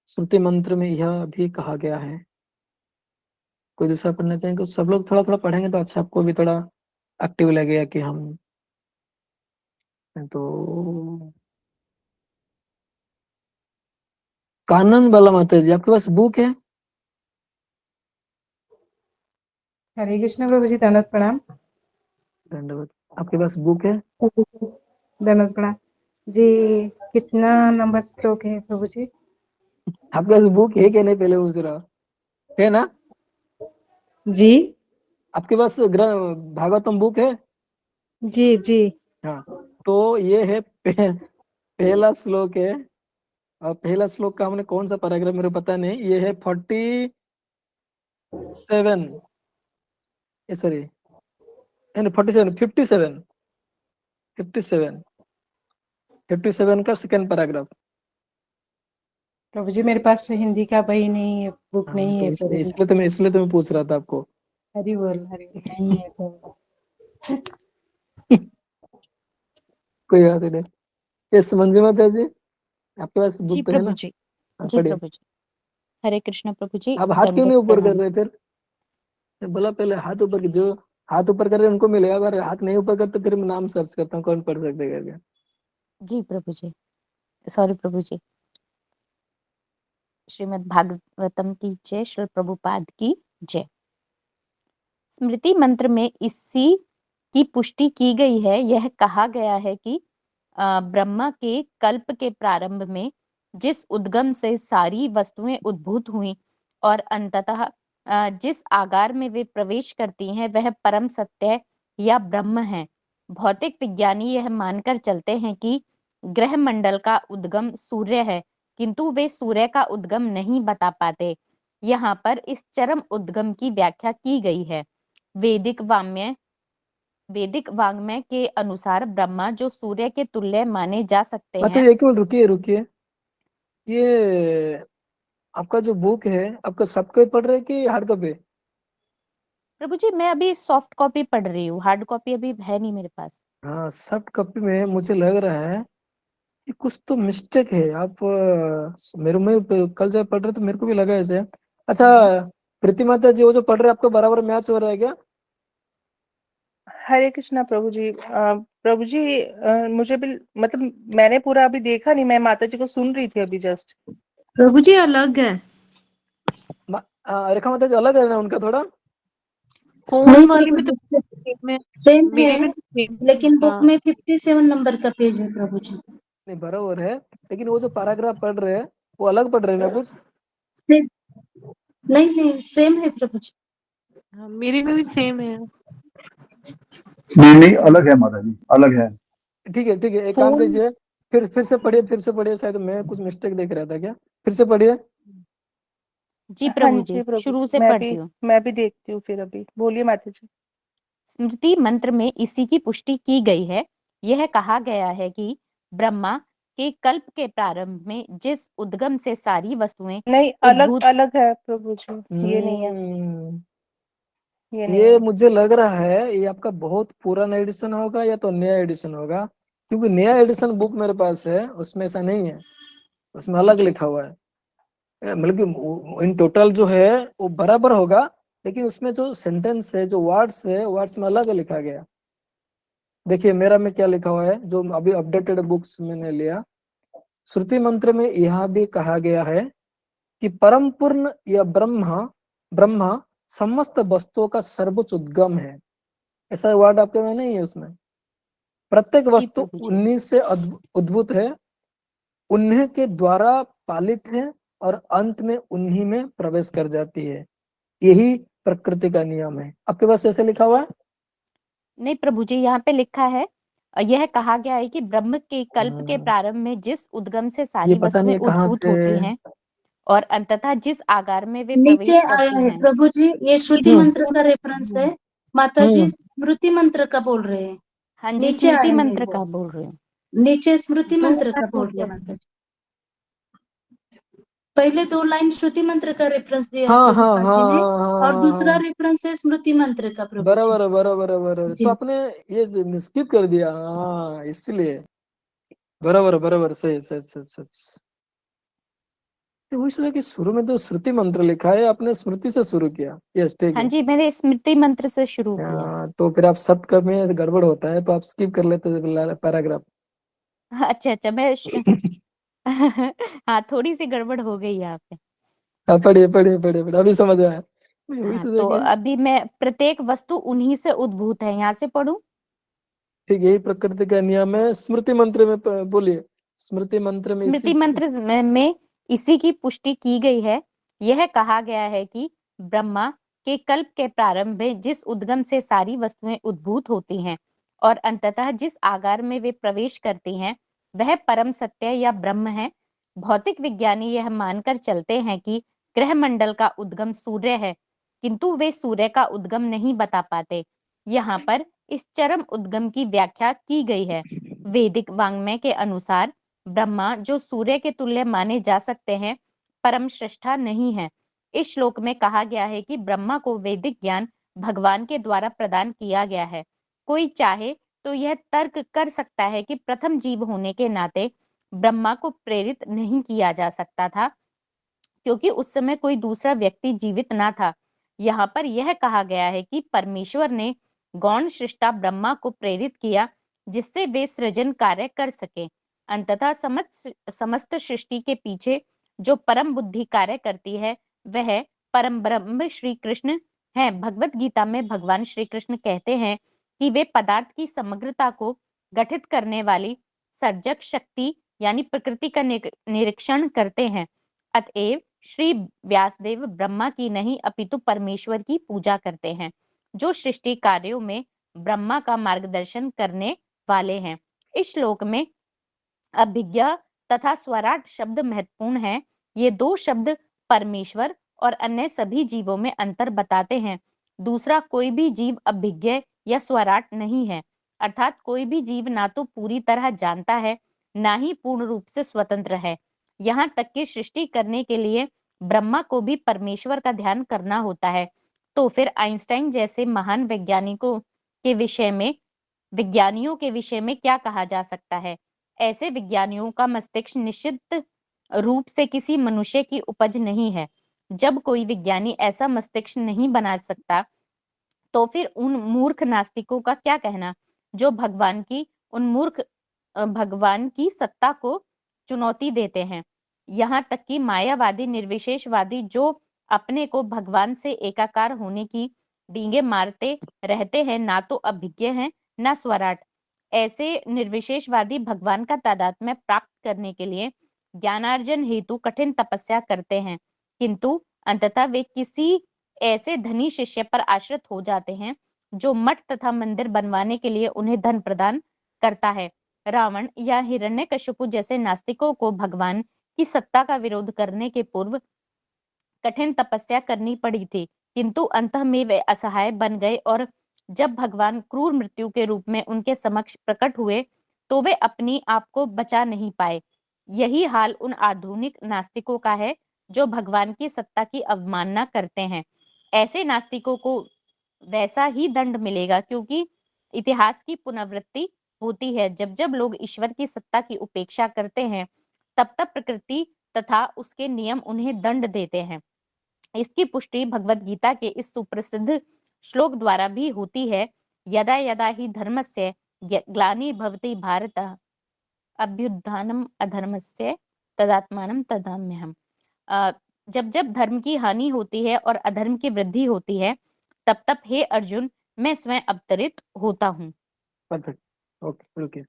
श्रुति मंत्र में यह भी कहा गया है, कोई दूसरा पढ़ना चाहेंगे? सब लोग थोड़ा थोड़ा पढ़ेंगे तो अच्छा, आपको भी थोड़ा एक्टिव लगेगा कि हम तो। कानन बाला माता जी, आपके पास बुक है? हरे कृष्ण प्रभु जी, दंडवत प्रणाम। धन्यवाद। आपके पास बुक है? दंडवत प्रणाम जी। कितना नंबर श्लोक है प्रभु जी? आपके पास बुक है क्या नहीं, पहले पूछ रहा हूं। है ना? जी आपके पास भागवतम बुक है? जी जी। हाँ, तो ये है पहला श्लोक है, और पहला श्लोक का हमने कौन सा पैराग्राफ मेरे को पता नहीं, ये है 47, सॉरी 47, 57 का सेकंड पैराग्राफ। प्रभु जी मेरे पास हिंदी का बही नहीं है, बुक हाँ, नहीं तो है प्रभु जी। इसलिए तो मैं पूछ रहा था आपको। हरि बोल नहीं है प्रभु। कोई बात नहीं। ये समझ मत है जी, आपके पास जी बुक तो है प्रभु ना? जी। हाँ, जी पढ़िए। प्रभु जी। हरे कृष्ण प्रभु जी, आप हाथ क्यों दंडवत नहीं ऊपर कर प्रणाम। रहे फिर? मैं बोला पहले हाथ ऊपर, जो हाथ ऊपर कर रहे हैं उनको मिलेगा, अगर हाथ नहीं ऊपर करते फिर मैं नाम सर्च करता हूँ कौन पढ़ सकते करके। जी प्रभु जी, सॉरी प्रभु जी। श्रीमद् भागवतम की जय, श्री प्रभुपाद की जय। स्मृति मंत्र में इसी की पुष्टि की गई है। यह कहा गया है कि ब्रह्मा के कल्प के प्रारंभ में जिस उद्गम से सारी वस्तुएं उद्भूत हुई और अंततः जिस आकार में वे प्रवेश करती हैं वह परम सत्य या ब्रह्म है। भौतिक विज्ञानी यह मानकर चलते हैं कि ग्रह मंडल का उद्गम सूर्य है, किंतु वे सूर्य का उद्गम नहीं बता पाते। यहाँ पर इस चरम उद्गम की व्याख्या की गई है। वैदिक वाङ्मय के अनुसार ब्रह्मा जो सूर्य के तुल्य माने जा सकते माता हैं। जी एक मिनट रुकिए, ये आपका जो बुक है आपका सॉफ्ट कॉपी पढ़ रहे हैं कि हार्ड कॉपी? प्रभु जी मैं अभी सॉफ्ट कॉपी पढ़ रही हूँ, हार्ड कॉपी अभी है नहीं मेरे पास। हाँ, सॉफ्ट कॉपी में मुझे लग रहा है कि कुछ तो मिस्टेक है। आप मेरे में कल जब पढ़ रहे तो मेरे को भी लगा ऐसे। अच्छा प्रीति माता जी, वो जो पढ़ रहे हैं आपको बराबर मैच हो रहा है क्या? हरे कृष्णा प्रभु जी। प्रभु जी मुझे भी मतलब मैंने पूरा अभी देखा नहीं, मैं माता जी को सुन रही थी अभी जस्ट। प्रभु जी अलग है। रेखा माता जी अलग है ना उनका थोड़ा? फोन नहीं वाले प्रभु में तो जी, में सेम मेरे है, में तो सेम। लेकिन बुक हाँ में 57 नंबर का पेज है प्रभु जी। नहीं बराबर है, लेकिन वो जो पैराग्राफ पढ़ रहे हैं वो अलग पढ़ रहे हैं ना कुछ? सेम नहीं नहीं, सेम है प्रभु जी। हाँ, मेरे में भी सेम है। नहीं नहीं, अलग है माता जी, अलग है। ठीक है एक काम फोन कीजिए, फिर से पढ़िए, शायद मैं कुछ मिस्टेक देख रहा था क्या? फिर से पढ़िए। जी हाँ प्रभु जी, जी प्रभु शुरू जी, से पढ़ती हूँ। मैं भी देखती हूँ फिर अभी। बोलिए माता जी। स्मृति मंत्र में इसी की पुष्टि की गई है। यह कहा गया है कि ब्रह्मा के कल्प के प्रारंभ में जिस उद्गम से सारी वस्तुएं नहीं, अलग उद्भूत। अलग है प्रभु जी, ये नहीं है, हम्म, ये नहीं ये है। मुझे लग रहा है ये आपका बहुत पुराना एडिशन होगा या तो नया एडिशन होगा, क्योंकि नया एडिशन बुक मेरे पास है, उसमें ऐसा नहीं है, उसमें अलग लिखा हुआ है। मतलब कि इन टोटल जो है वो बराबर होगा, लेकिन उसमें जो सेंटेंस है, जो वर्ड्स है, वर्ड्स में अलग लिखा गया। देखिए मेरा में क्या लिखा हुआ है, जो अभी अपडेटेड बुक्स मैंने लिया। श्रुति मंत्र में यह भी कहा गया है कि परम पूर्ण या ब्रह्मा समस्त वस्तुओं का सर्वोच्च उद्गम है। ऐसा वर्ड आपके में नहीं है उसमें। प्रत्येक जी वस्तु प्रभु जी। उन्हीं से उद्भूत है, उन्हीं के द्वारा पालित है और अंत में उन्हीं में प्रवेश कर जाती है। यही प्रकृति का नियम है। आपके पास ऐसे लिखा हुआ है? नहीं प्रभु जी, यहाँ पे लिखा है यह कहा गया है कि ब्रह्म के कल्प के हाँ, प्रारंभ में जिस उद्गम से ये सारी पता वस्तुएं नहीं कहाँ उद्भूत से। होती हैं और अंततः जिस आकार में वे नीचे प्रवेश आया करती है हैं। प्रभु जी, ये श्रुति मंत्र का रेफरेंस है। माता जी हम्म स्मृति मंत्र का बोल रहे हैं, हाँ जी, नीचे स्मृति आएंगे मंत्र वो, का बोल रही हूँ। नीचे स्मृति मंत्र का बोल रहे हैं माता जी। पहले 2 लाइन श्रुति मंत्र का रेफरेंस दिया है हाँ हाँ प्रभुपाद हाँ जी ने, हाँ और हाँ दूसरा हाँ, रेफरेंस है स्मृति मंत्र का प्रभु जी। बराबर है, बराबर है, बराबर है। तो जी आपने ये स्किप कर दिया, हाँ इसलिए। बराबर बराबर, सही सच सच सच। वही सोचा कि शुरू में तो श्रुति मंत्र लिखा है, आपने स्मृति से शुरू किया। यस, ठीक हाँ है। जी, मैंने स्मृति मंत्र से शुरू किया। तो फिर आप शब्द में गड़बड़ होता है तो आप स्किप कर लेते पैराग्राफ। अच्छा अच्छा, हाँ, थोड़ी सी गड़बड़ हो गई यहाँ पे। हाँ, पढ़िए पढ़िए पढ़िए पढ़िए, अभी समझ आया। मैं वही हाँ, सोचा तो कि अभी मैं प्रत्येक वस्तु उन्हीं से उद्भूत है, यहाँ से पढ़ूं। ठीक, यही प्रकृति का नियम है। स्मृति मंत्र में बोलिए, स्मृति मंत्र में इसी स्मृति मंत्र में इसी की पुष्टि की गई है। यह कहा गया है कि ब्रह्मा के कल्प के प्रारंभ में जिस उद्गम से सारी वस्तुएं उद्भूत होती हैं और अंततः जिस आकार में वे प्रवेश करती हैं, वह परम सत्य या ब्रह्म है। भौतिक विज्ञानी यह मानकर चलते हैं कि ग्रह मंडल का उद्गम सूर्य है, किंतु वे सूर्य का उद्गम नहीं बता पाते। यहाँ पर इस चरम उद्गम की व्याख्या की गई है। वैदिक वाङ्मय के अनुसार ब्रह्मा, जो सूर्य के तुल्य माने जा सकते हैं, परम श्रेष्ठा नहीं है। इस श्लोक में कहा गया है कि ब्रह्मा को वैदिक ज्ञान भगवान के द्वारा प्रदान किया गया है। कोई चाहे तो यह तर्क कर सकता है कि प्रथम जीव होने के नाते ब्रह्मा को प्रेरित नहीं किया जा सकता था, क्योंकि उस समय कोई दूसरा व्यक्ति जीवित ना था। यहाँ पर यह कहा गया है कि परमेश्वर ने गौण सृष्टा ब्रह्मा को प्रेरित किया, जिससे वे सृजन कार्य कर सके। अंततः समस्त सृष्टि के पीछे जो परम बुद्धि कार्य करती है, वह परम ब्रह्म श्री कृष्ण है। भगवत गीता में भगवान श्री कृष्ण कहते हैं कि वे पदार्थ की समग्रता को गठित करने वाली सर्जक शक्ति यानी प्रकृति का निरीक्षण करते हैं। अतएव श्री व्यासदेव ब्रह्मा की नहीं अपितु परमेश्वर की पूजा करते हैं, जो सृष्टि कार्यों में ब्रह्मा का मार्गदर्शन करने वाले हैं। इस श्लोक में अभिज्ञा तथा स्वराट शब्द महत्वपूर्ण हैं। ये दो शब्द परमेश्वर और अन्य सभी जीवों में अंतर बताते हैं। दूसरा कोई भी जीव अभिज्ञ या स्वराट नहीं है, अर्थात कोई भी जीव ना तो पूरी तरह जानता है, ना ही पूर्ण रूप से स्वतंत्र है। यहाँ तक कि सृष्टि करने के लिए ब्रह्मा को भी परमेश्वर का ध्यान करना होता है। तो फिर आइंस्टाइन जैसे महान विज्ञानियों के विषय में क्या कहा जा सकता है? ऐसे विज्ञानियों का मस्तिष्क निश्चित रूप से किसी मनुष्य की उपज नहीं है। जब कोई विज्ञानी ऐसा मस्तिष्क नहीं बना सकता, तो फिर उन मूर्ख नास्तिकों का क्या कहना, जो भगवान की सत्ता को चुनौती देते हैं। यहाँ तक कि मायावादी निर्विशेषवादी जो अपने को भगवान से एकाकार होने की डींगे मारते रहते हैं, ना तो अभिज्ञ हैं न स्वराट। ऐसे निर्विशेषवादी भगवान का तादात्म्य प्राप्त करने के लिए ज्ञानार्जन हेतु कठिन तपस्या करते हैं, किंतु अंततः वे किसी ऐसे धनी शिष्य पर आश्रित हो जाते हैं, जो मठ तथा मंदिर बनवाने के लिए उन्हें धन प्रदान करता है। रावण या हिरण्यकशिपु जैसे नास्तिकों को भगवान की सत्ता का विरोध करने के पूर्व कठिन तपस्या करनी पड़ी थी, किंतु अंतः में वे असहाय बन गए और जब भगवान क्रूर मृत्यु के रूप में उनके समक्ष प्रकट हुए, तो वे अपनी आप को बचा नहीं पाए। यही हाल उन आधुनिक नास्तिकों का है जो भगवान की सत्ता की अवमानना करते हैं। ऐसे नास्तिकों को वैसा ही दंड मिलेगा, क्योंकि इतिहास की पुनरावृत्ति होती है। जब जब लोग ईश्वर की सत्ता की उपेक्षा करते हैं, तब तब प्रकृति तथा उसके नियम उन्हें दंड देते हैं। इसकी पुष्टि भगवत गीता के इस सुप्रसिद्ध श्लोक द्वारा भी होती है। यदा यदा ही धर्मस्य ग्लानि भवति भारत अभ्युत्थानम अधर्मस्य तदात्मानं तदाम्यहम्। जब जब धर्म की हानि होती है और अधर्म की वृद्धि होती है, तब तब हे अर्जुन, मैं स्वयं अवतरित होता हूँ। Perfect, okay okay.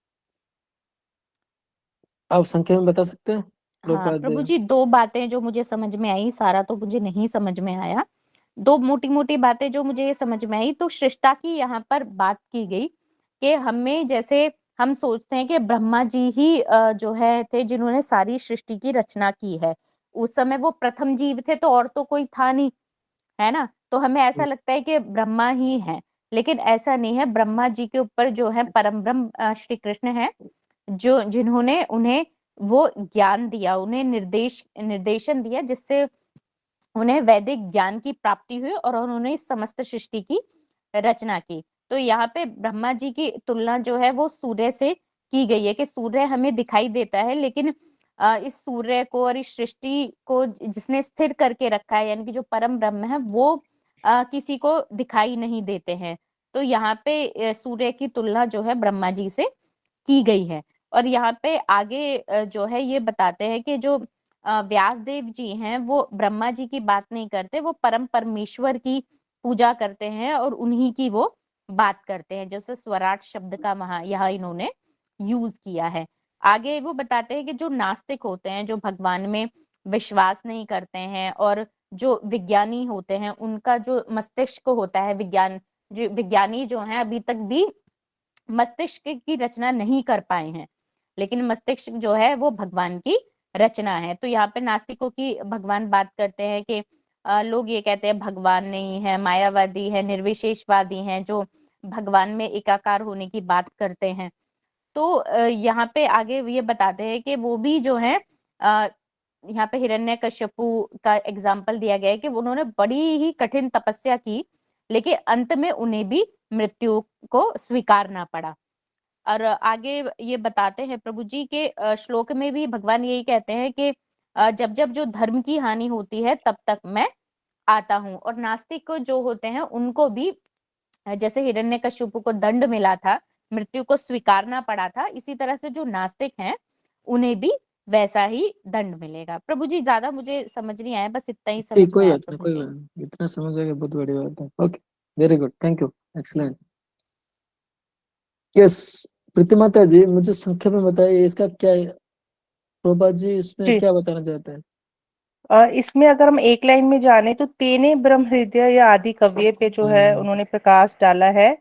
आप संख्या में बता सकते हैं? हाँ प्रभु जी, दो बातें जो मुझे समझ में आई, सारा तो मुझे नहीं समझ में आया। दो मोटी मोटी बातें जो मुझे समझ में आई, तो सृष्टा की यहाँ पर बात की गई कि हमें जैसे हम सोचते हैं कि ब्रह्मा जी ही जो है थे जिन्होंने सारी सृष्टि की रचना की है। उस समय वो प्रथम जीव थे तो और तो कोई था नहीं, है ना? तो हमें ऐसा लगता है कि ब्रह्मा ही हैं, लेकिन ऐसा नहीं है। ब्रह्मा जी के ऊपर जो है परम ब्रह्म श्री कृष्ण है, जो जिन्होंने उन्हें वो ज्ञान दिया, उन्हें निर्देशन दिया, जिससे उन्हें वैदिक ज्ञान की प्राप्ति हुई और उन्होंने इस समस्त सृष्टि की रचना की। तो यहाँ पे ब्रह्मा जी की तुलना जो है वो सूर्य से की गई है कि सूर्य हमें दिखाई देता है, लेकिन इस सूर्य को और इस सृष्टि को जिसने स्थिर करके रखा है, यानी कि जो परम ब्रह्म है, वो किसी को दिखाई नहीं देते हैं। तो यहाँ पे सूर्य की तुलना जो है ब्रह्मा जी से की गई है। और यहाँ पे आगे जो है ये बताते हैं कि जो व्यास देव जी हैं वो ब्रह्मा जी की बात नहीं करते, वो परम परमेश्वर की पूजा करते हैं और उन्हीं की वो बात करते हैं, जैसे स्वराट शब्द का यहाँ इन्होंने यूज किया है। आगे वो बताते हैं कि जो नास्तिक होते हैं, जो भगवान में विश्वास नहीं करते हैं, और जो विज्ञानी होते हैं, उनका जो मस्तिष्क होता है, विज्ञानी जो है अभी तक भी मस्तिष्क की रचना नहीं कर पाए हैं, लेकिन मस्तिष्क जो है वो भगवान की रचना है। तो यहाँ पे नास्तिकों की भगवान बात करते हैं कि लोग ये कहते हैं भगवान नहीं है, मायावादी है, निर्विशेषवादी हैं, जो भगवान में एकाकार होने की बात करते हैं। तो यहाँ पे आगे ये बताते हैं कि वो भी जो है यहाँ पे हिरण्यकश्यपु का एग्जाम्पल दिया गया है कि उन्होंने बड़ी ही कठिन तपस्या की, लेकिन अंत में उन्हें भी मृत्यु को स्वीकारना पड़ा। और आगे ये बताते हैं प्रभु जी के श्लोक में भी भगवान यही कहते हैं कि जब जब जो धर्म की हानि होती है तब तक मैं आता हूँ। और नास्तिक जो होते हैं उनको भी जैसे हिरण्यकश्यपु को दंड मिला था, मृत्यु को स्वीकारना पड़ा था, इसी तरह से जो नास्तिक हैं उन्हें भी वैसा ही दंड मिलेगा। प्रभु जी ज्यादा मुझे समझ नहीं आया, बस इतना ही समझ कोई में आया बात नहीं, प्रभु कोई जी। बात नहीं, इतना समझ आ गया, बहुत बड़ी बात है। Okay, very good, thank you, excellent. Yes, Pratimata ji मुझे संक्षेप में बताइए इसका क्या है, प्रभा जी इसमें जी, क्या बताना चाहते हैं? इसमें अगर हम एक लाइन में जाने तो तेने ब्रह्म हृदय या आदि कव्य पे जो है उन्होंने प्रकाश डाला है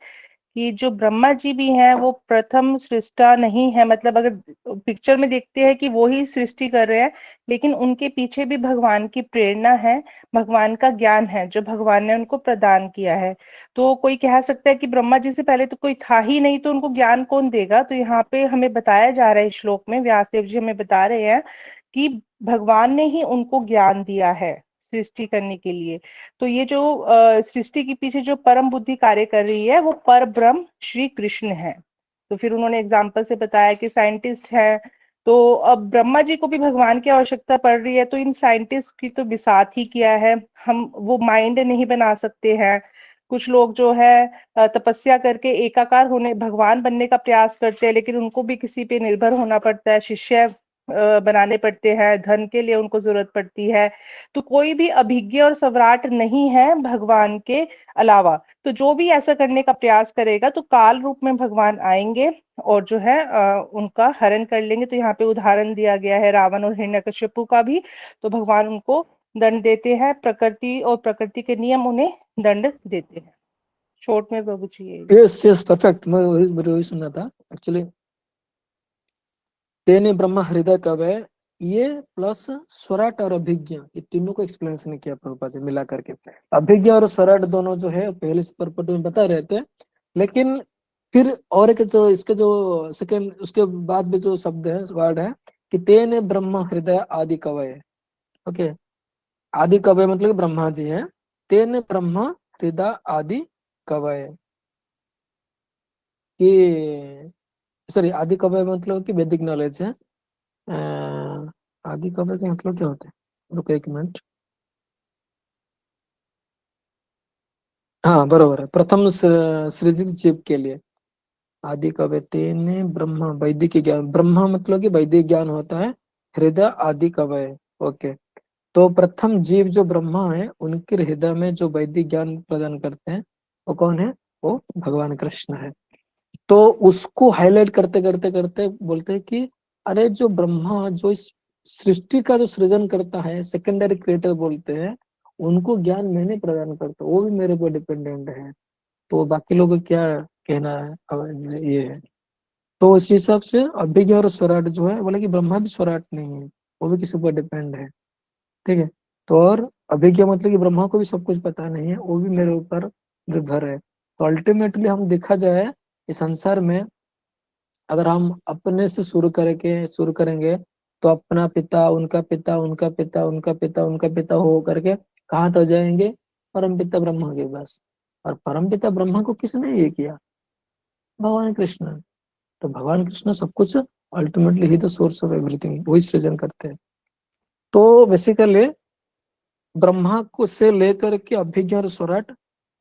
कि जो ब्रह्मा जी भी हैं वो प्रथम सृष्टा नहीं है, मतलब अगर पिक्चर में देखते हैं कि वो ही सृष्टि कर रहे हैं, लेकिन उनके पीछे भी भगवान की प्रेरणा है, भगवान का ज्ञान है जो भगवान ने उनको प्रदान किया है। तो कोई कह सकता है कि ब्रह्मा जी से पहले तो कोई था ही नहीं, तो उनको ज्ञान कौन देगा? तो यहाँ पे हमें बताया जा रहा है, इस श्लोक में व्यासदेव जी हमें बता रहे हैं कि भगवान ने ही उनको ज्ञान दिया है सृष्टि करने के लिए। तो ये जो सृष्टि के पीछे जो परम बुद्धि कार्य कर रही है वो पर ब्रह्म श्री कृष्ण है। तो फिर उन्होंने एग्जाम्पल से बताया कि साइंटिस्ट है, तो अब ब्रह्मा जी को भी भगवान की आवश्यकता पड़ रही है, तो इन साइंटिस्ट की तो बिसात ही किया है। हम वो माइंड नहीं बना सकते हैं। कुछ लोग जो है तपस्या करके एकाकार होने भगवान बनने का प्रयास करते हैं, लेकिन उनको भी किसी पे निर्भर होना पड़ता है, शिष्य बनाने पड़ते हैं, धन के लिए उनको जरूरत पड़ती है। तो कोई भी अभिज्ञ और सम्राट नहीं है भगवान के अलावा। तो जो भी ऐसा करने का प्रयास करेगा तो काल रूप में भगवान आएंगे और जो है उनका हरण कर लेंगे। तो यहाँ पे उदाहरण दिया गया है रावण और हिरण्यकश्यपु का भी। तो भगवान उनको दंड देते हैं, प्रकृति और प्रकृति के नियम उन्हें दंड देते हैं। शॉर्ट में प्रभु जी यही। यस यस, परफेक्ट, मैं वही सुनना था एक्चुअली। तेने ब्रह्म हृदय कवय, ये प्लस स्वराट और अभिज्ञ, ये तीनों को एक्सप्लेनेशन किया प्रभुपाद जी मिला करके। अभिज्ञ और स्वराट दोनों जो है पहले से परपट में बता रहे थे, लेकिन फिर और एक जो इसके जो सेकंड उसके बाद भी जो शब्द है, वर्ड है कि तेने ब्रह्म हृदय आदि कवय। ओके, आदि कवय मतलब ब्रह्मा जी हैं, तेने ब्रह्म हृदय आदि कवय कि सॉरी, आदि कवय मतलब कि वैदिक नॉलेज है। आदि कवय का मतलब क्या होता है? रुको एक मिनट। हाँ बरोबर है, प्रथम सृजित जीव के लिए आदि कवय तेने ब्रह्मा, वैदिक ज्ञान, ब्रह्मा मतलब कि वैदिक ज्ञान होता है, हृदय आदि कवय। ओके, तो प्रथम जीव जो ब्रह्मा है उनके हृदय में जो वैदिक ज्ञान प्रदान करते हैं वो कौन है? वो भगवान कृष्ण है। तो उसको हाईलाइट करते करते करते बोलते हैं कि अरे जो ब्रह्मा जो इस सृष्टि का जो सृजन करता है, सेकेंडरी क्रिएटर बोलते हैं, उनको ज्ञान मैंने प्रदान करता, वो भी मेरे को डिपेंडेंट है। तो बाकी लोगों को क्या कहना है, अब ये है। तो उस हिसाब से अभिज्ञ और स्वराट जो है, बोले कि ब्रह्मा भी स्वराट नहीं है, वो भी किसी पर डिपेंड है। ठीक है। तो और अभिज्ञ मतलब कि ब्रह्मा को भी सब कुछ पता नहीं है, वो भी मेरे ऊपर निर्भर है। तो अल्टीमेटली हम देखा जाए इस संसार में, अगर हम अपने से शुरू करेंगे तो अपना पिता, उनका पिता, उनका पिता, उनका पिता, उनका पिता हो करके कहाँ तक जाएंगे? परम पिता ब्रह्मा के पास। और परम पिता ब्रह्मा को किसने ये किया? भगवान कृष्ण। तो भगवान कृष्ण सब कुछ, ultimately he the source of everything, वही सृजन करते हैं। तो बेसिकली ब्रह्मा को से लेकर के अभिज्ञ और स्वराट,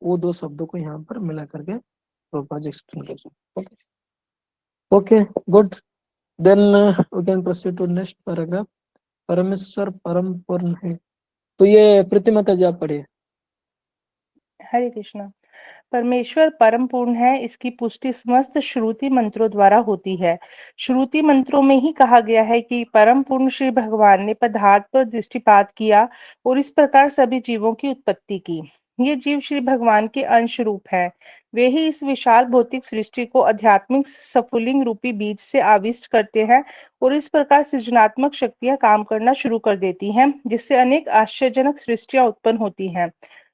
वो दो शब्दों को यहाँ पर मिला करके प्रभुपाद एक्सप्लेन कर रहे हैं। Okay, good. Then we can proceed to next paragraph. परमेश्वर परम पूर्ण है। तो ये प्रतिमाता जी आप पढ़िए। हरे कृष्णा। परमेश्वर परम पूर्ण है, इसकी पुष्टि समस्त श्रुति मंत्रों द्वारा होती है। श्रुति मंत्रों में ही कहा गया है कि परम पूर्ण श्री भगवान ने पदार्थ पर दृष्टिपात किया और इस प्रकार सभी जीवों की उत्पत्ति की। ये जीव श्री भगवान के अंश रूप है। वे ही इस विशाल भौतिक सृष्टि को आध्यात्मिक सफुलिंग रूपी बीज से आविष्ट करते हैं और इस प्रकार सृजनात्मक शक्तियां काम करना शुरू कर देती हैं, जिससे अनेक आश्चर्यजनक सृष्टियां उत्पन्न होती हैं।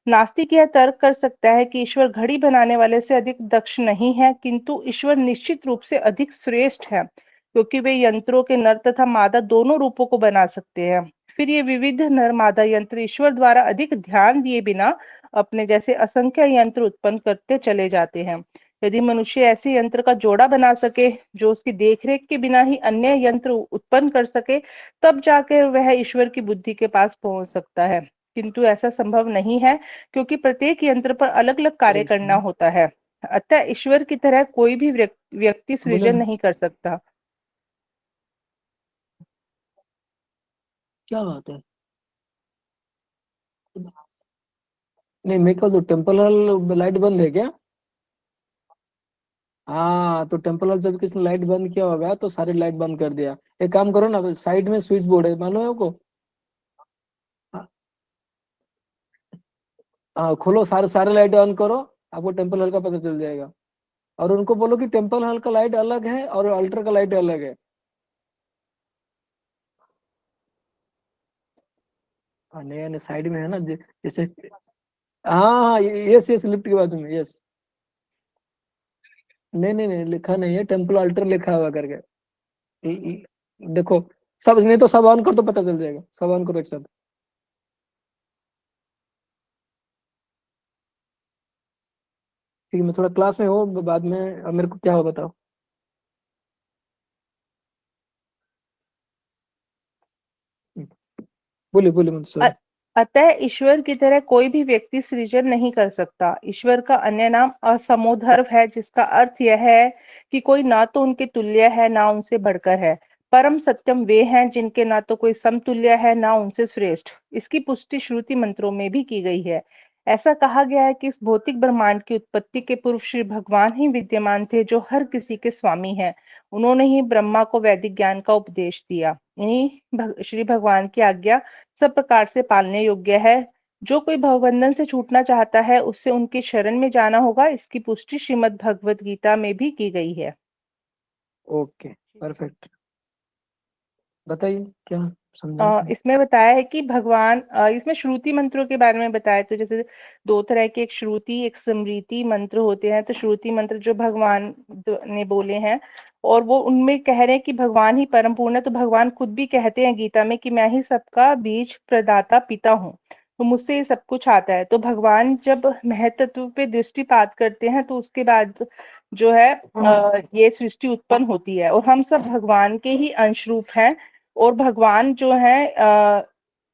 नास्तिक यह तर्क कर सकता है कि ईश्वर घड़ी बनाने वाले से अधिक दक्ष नहीं है, किंतु ईश्वर निश्चित रूप से अधिक श्रेष्ठ है, क्योंकि वे यंत्रों के नर तथा मादा दोनों रूपों को बना सकते हैं। फिर ये विविध नर मादा यंत्र ईश्वर द्वारा अधिक ध्यान दिए बिना अपने जैसे असंख्य यंत्र उत्पन्न करते चले जाते हैं। यदि मनुष्य ऐसे यंत्र का जोड़ा बना सके जो उसकी देखरेख के बिना ही अन्य यंत्र उत्पन्न कर सके, तब जाकर वह ईश्वर की बुद्धि के पास पहुंच सकता है। किंतु ऐसा संभव नहीं है, क्योंकि प्रत्येक यंत्र पर अलग अलग कार्य करना होता है। अतः ईश्वर की तरह कोई भी व्यक्ति बोले सृजन नहीं कर सकता। क्या बात है? नहीं, मेरे को तो टेम्पल हॉल लाइट बंद है क्या? हाँ, तो टेम्पल हॉल जब किसी लाइट बंद किया होगा तो सारी लाइट बंद कर दिया। एक काम करो ना, साइड में स्विच बोर्ड है, मालूम है आपको? हाँ, खोलो, सारे सारे लाइट ऑन करो, आपको टेम्पल हॉल का पता चल जाएगा। और उनको बोलो कि टेम्पल हॉल का लाइट अलग है और अल्टर का लाइट अलग है। नहीं नहीं, साइड में है ना, जैसे। हाँ हाँ, यस यस, लिफ्ट के बाजू में, यस। नहीं नहीं नहीं, लिखा नहीं है, टेम्पल अल्टर लिखा हुआ करके। देखो, सब नहीं तो सब ऑन कर तो पता चल जाएगा, सब ऑन करो एक साथ। ठीक है, मैं थोड़ा क्लास में हूँ, बाद में अब मेरे को क्या हो बताओ। बोलिए बोलिए, मुझे अ- सॉरी। अतः ईश्वर की तरह कोई भी व्यक्ति सृजन नहीं कर सकता। ईश्वर का अन्य नाम असमोधर्व है, जिसका अर्थ यह है कि कोई ना तो उनके तुल्य है, ना उनसे बढ़कर है। परम सत्यम वे हैं जिनके ना तो कोई समतुल्य है, ना उनसे श्रेष्ठ। इसकी पुष्टि श्रुति मंत्रों में भी की गई है। ऐसा कहा गया है कि इस भौतिक ब्रह्मांड की उत्पत्ति के पूर्व श्री भगवान ही विद्यमान थे, जो हर किसी के स्वामी हैं। उन्होंने ही ब्रह्मा को वैदिक ज्ञान का उपदेश दिया। इन्हीं श्री भगवान की आज्ञा सब प्रकार से पालने योग्य है। जो कोई भवबंधन से छूटना चाहता है, उससे उनकी शरण में जाना होगा। इसकी पुष्टि श्रीमद् भगवत गीता में भी की गई है। Okay, perfect. बताइए क्या समझा। इसमें बताया है कि भगवान इसमें श्रुति मंत्रों के बारे में बताया। तो जैसे दो तरह के, एक श्रुति एक स्मृति मंत्र होते हैं। तो श्रुति मंत्र जो भगवान ने बोले हैं, और वो उनमें कह रहे हैं कि भगवान ही परम पूर्ण है। तो भगवान खुद भी कहते हैं गीता में कि मैं ही सबका बीज प्रदाता पिता हूँ, तो मुझसे ये सब कुछ आता है। तो भगवान जब महतत्व पे दृष्टिपात करते हैं, तो उसके बाद जो है ये सृष्टि उत्पन्न होती है, और हम सब भगवान के ही अंश रूप हैं। और भगवान जो है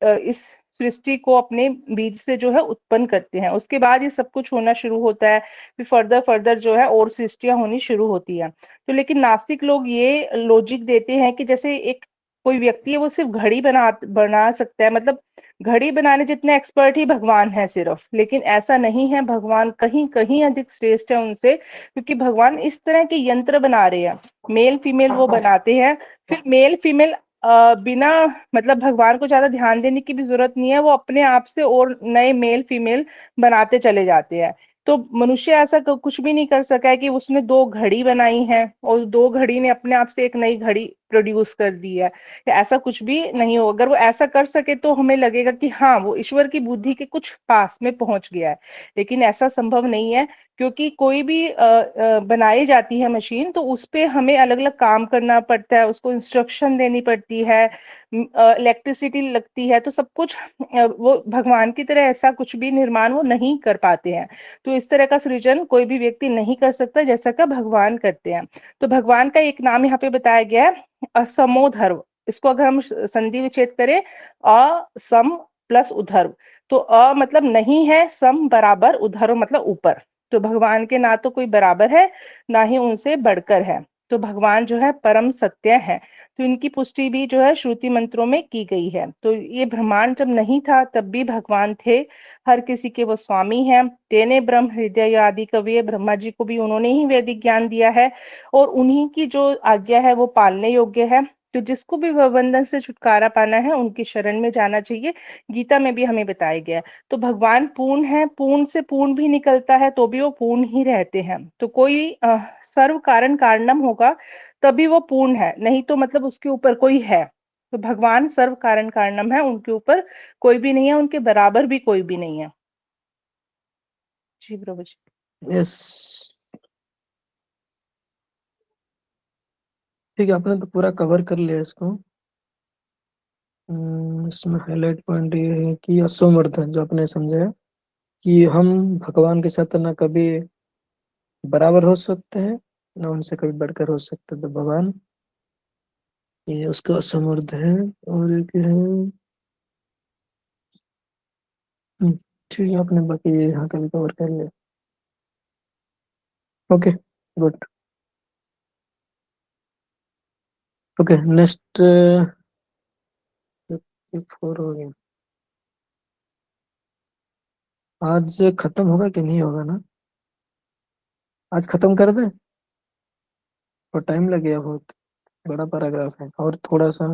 इस सृष्टि को अपने बीज से जो है उत्पन्न करते हैं। उसके बाद ये सब कुछ होना शुरू होता है। फिर फर्दर फर्दर जो है और सृष्टियां होनी शुरू होती है। तो लेकिन नास्तिक लोग ये लॉजिक देते हैं कि जैसे एक कोई व्यक्ति है, वो सिर्फ घड़ी बना सकता है, मतलब घड़ी बनाने जितने एक्सपर्ट ही भगवान है सिर्फ। लेकिन ऐसा नहीं है, भगवान कहीं कहीं अधिक श्रेष्ठ है उनसे, क्योंकि भगवान इस तरह के यंत्र बना रहे हैं, मेल फीमेल वो बनाते हैं। फिर मेल फीमेल बिना, मतलब भगवान को ज्यादा ध्यान देने की भी जरूरत नहीं है, वो अपने आप से और नए मेल फीमेल बनाते चले जाते हैं। तो मनुष्य ऐसा कुछ भी नहीं कर सका है कि उसने 2 घड़ी बनाई है और 2 घड़ी ने अपने आप से एक नई घड़ी प्रोड्यूस कर दी है, या ऐसा कुछ भी नहीं हो। अगर वो ऐसा कर सके तो हमें लगेगा कि हाँ, वो ईश्वर की बुद्धि के कुछ पास में पहुंच गया है, लेकिन ऐसा संभव नहीं है, क्योंकि कोई भी बनाई जाती है मशीन तो उस पे हमें अलग अलग काम करना पड़ता है, उसको इंस्ट्रक्शन देनी पड़ती है, इलेक्ट्रिसिटी लगती है, तो सब कुछ वो भगवान की तरह ऐसा कुछ भी निर्माण वो नहीं कर पाते हैं। तो इस तरह का सृजन कोई भी व्यक्ति नहीं कर सकता जैसा का भगवान करते हैं। तो भगवान का एक नाम यहाँ पे बताया गया है असमोधर्व। इसको अगर हम संधि विच्छेद करें, असम प्लस उधर्व, तो मतलब नहीं है, सम बराबर, उधर्व मतलब ऊपर। तो भगवान के ना तो कोई बराबर है, ना ही उनसे बढ़कर है। तो भगवान जो है परम सत्य है। तो इनकी पुष्टि भी जो है श्रुति मंत्रों में की गई है। तो ये ब्रह्मांड जब नहीं था तब भी भगवान थे, हर किसी के वो स्वामी हैं। तेने ब्रह्म हृदय आदि कवि, ब्रह्मा जी को भी उन्होंने ही वैदिक ज्ञान दिया है, और उन्हीं की जो आज्ञा है वो पालने योग्य है। तो जिसको भी बंधन से छुटकारा पाना है उनकी शरण में जाना चाहिए। गीता में भी हमें बताया गया है। तो भगवान पूर्ण है, पूर्ण से पूर्ण भी निकलता है तो भी वो पूर्ण ही रहते हैं। तो कोई सर्व कारण कारणम होगा तभी वो पूर्ण है, नहीं तो मतलब उसके ऊपर कोई है। तो भगवान सर्व कारण कारणम है, उनके ऊपर कोई भी नहीं है, उनके बराबर भी कोई भी नहीं है। जी प्रभु जी। यस, ठीक है, आपने तो पूरा कवर कर लिया इसको। इसमें हाईलाइट पॉइंट ये है कि असमर्थ है, जो आपने समझाया कि हम भगवान के साथ ना कभी बराबर हो सकते हैं, ना उनसे कभी बढ़कर हो सकते, तो भगवान ये उसका असमर्थ है। और एक है ठीक है, आपने बाकी यहाँ का भी कवर कर लिया। Okay, good. ओके, नेक्स्ट 4 हो गया। आज खत्म होगा कि नहीं होगा ना? आज खत्म कर दें, और टाइम लगेगा, बहुत बड़ा पैराग्राफ है, और थोड़ा सा